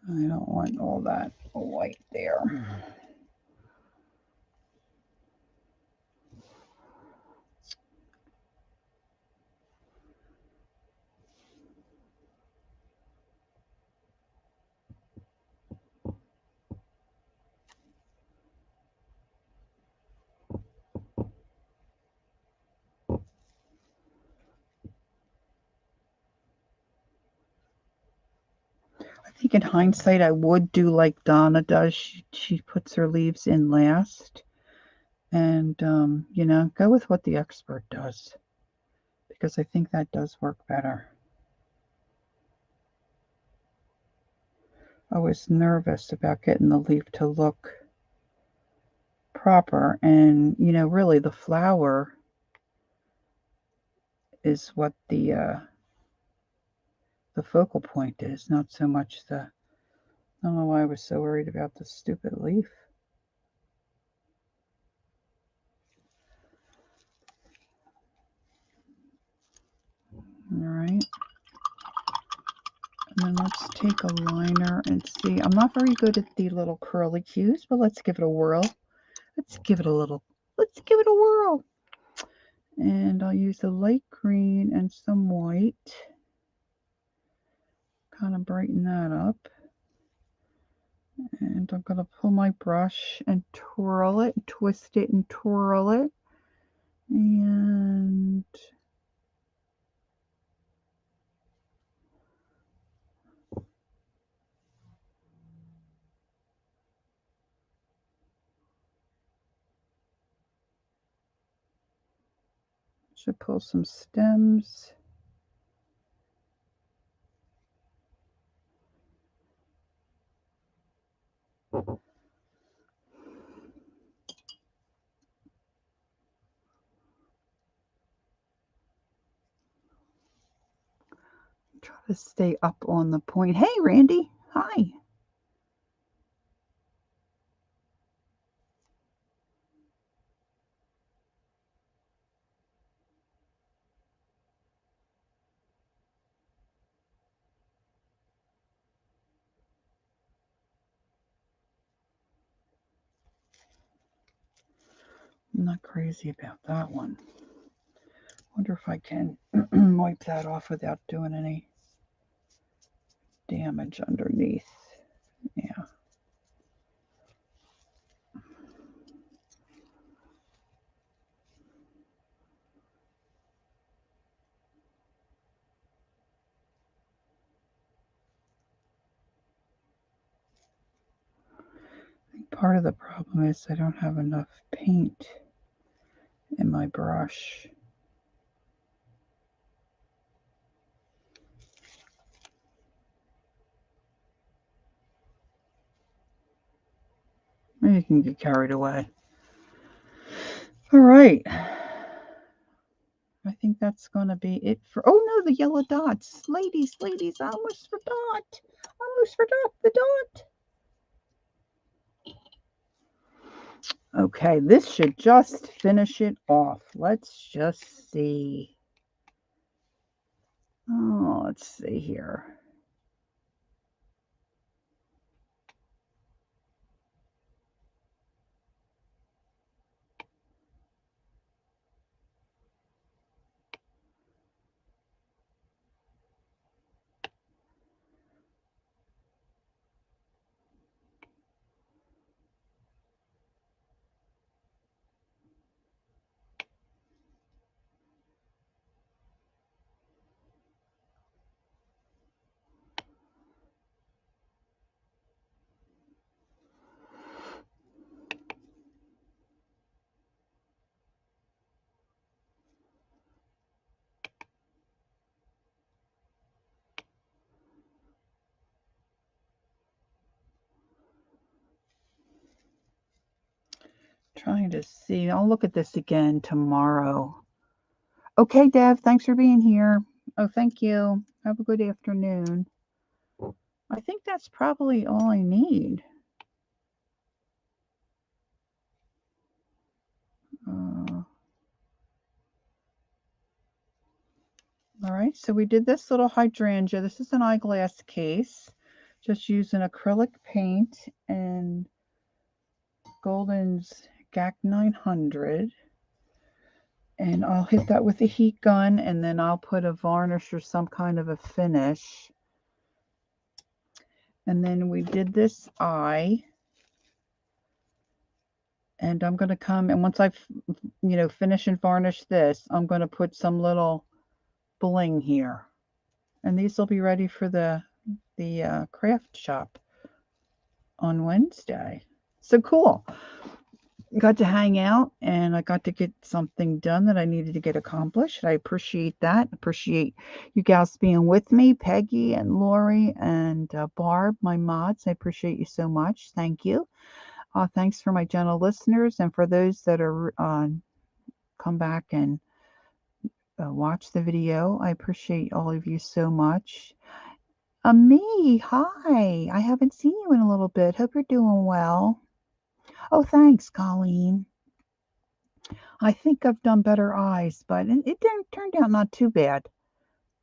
I don't want all that white there. I think in hindsight, I would do like Donna does. She puts her leaves in last. And, you know, go with what the expert does. Because I think that does work better. I was nervous about getting the leaf to look proper. And, you know, really the flower is what the focal point is, not so much the... I don't know why I was so worried about the stupid leaf. All right. And then let's take a liner and see. I'm not very good at the little curly cues, but let's give it a whirl. Let's give it a whirl. And I'll use a light green and some white. Kind of brighten that up. And I'm going to pull my brush and twirl it, twist it and twirl it. And should pull some stems. Try to stay up on the point. Hey, Randy. Hi. I'm not crazy about that one. Wonder if I can wipe that off without doing any damage underneath. Yeah. I think part of the problem is I don't have enough paint in my brush. You can get carried away. All right. I think that's going to be it for... Oh, no, the yellow dots. Ladies, I almost forgot. The dot. Okay, this should just finish it off. Let's just see. Oh, let's see here. Trying to see. I'll look at this again tomorrow. Okay, Dev, thanks for being here. Oh, thank you. Have a good afternoon. I think that's probably all I need. All right, so we did this little hydrangea. This is an eyeglass case. Just using acrylic paint and Golden's GAC 900. And I'll hit that with a heat gun, and then I'll put a varnish or some kind of a finish. And then we did this eye. And I'm going to come, and once I've, finish and varnish this, I'm going to put some little bling here. And these will be ready for the craft shop on Wednesday. So cool. Got to hang out, and I got to get something done that I needed to get accomplished. I appreciate that. Appreciate you gals being with me, Peggy and Lori and Barb, my mods. I appreciate you so much. Thank you. Thanks for my gentle listeners, and for those that are come back and watch the video. I appreciate all of you so much. Me, hi. I haven't seen you in a little bit. Hope you're doing well. Oh, thanks, Colleen. I think I've done better eyes, but it turned out not too bad.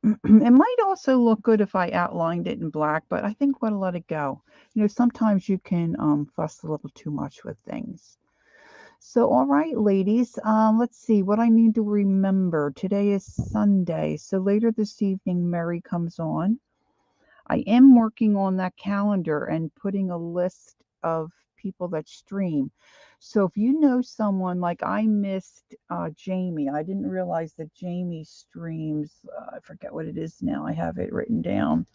It might also look good if I outlined it in black, but I think we'll let it go. Sometimes you can fuss a little too much with things. So, all right, ladies, let's see what I need to remember. Today is Sunday, so later this evening, Mary comes on. I am working on that calendar and putting a list of people that stream. So if you know someone, like I missed Jamie, I didn't realize that Jamie streams. I forget what it is now. I have it written down.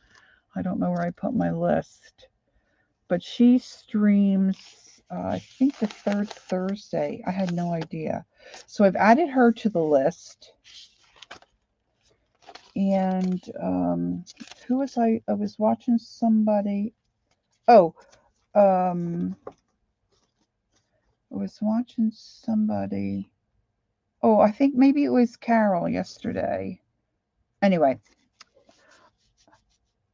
I don't know where I put my list, but she streams. I think the third Thursday. I had no idea. So I've added her to the list. And who was I was watching somebody. Oh, I was watching somebody. Oh, I think maybe it was Carol yesterday. Anyway,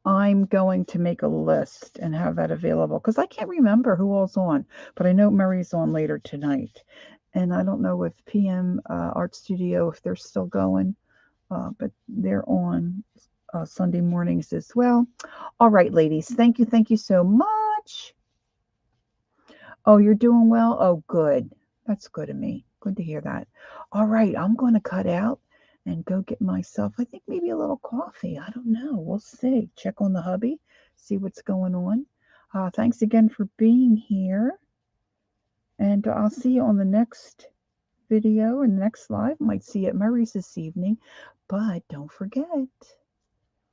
I'm going to make a list and have that available because I can't remember who all's on, but I know Murray's on later tonight. And I don't know with PM Art Studio if they're still going, but they're on Sunday mornings as well. All right, ladies, thank you so much. Oh, you're doing well? Oh, good. That's good of me. Good to hear that. All right, I'm going to cut out and go get myself, I think maybe a little coffee. I don't know. We'll see. Check on the hubby, see what's going on. Thanks again for being here. And I'll see you on the next video and the next live. Might see you at Murray's this evening. But don't forget,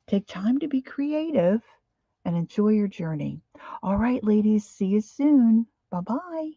take time to be creative and enjoy your journey. All right, ladies, see you soon. Bye-bye.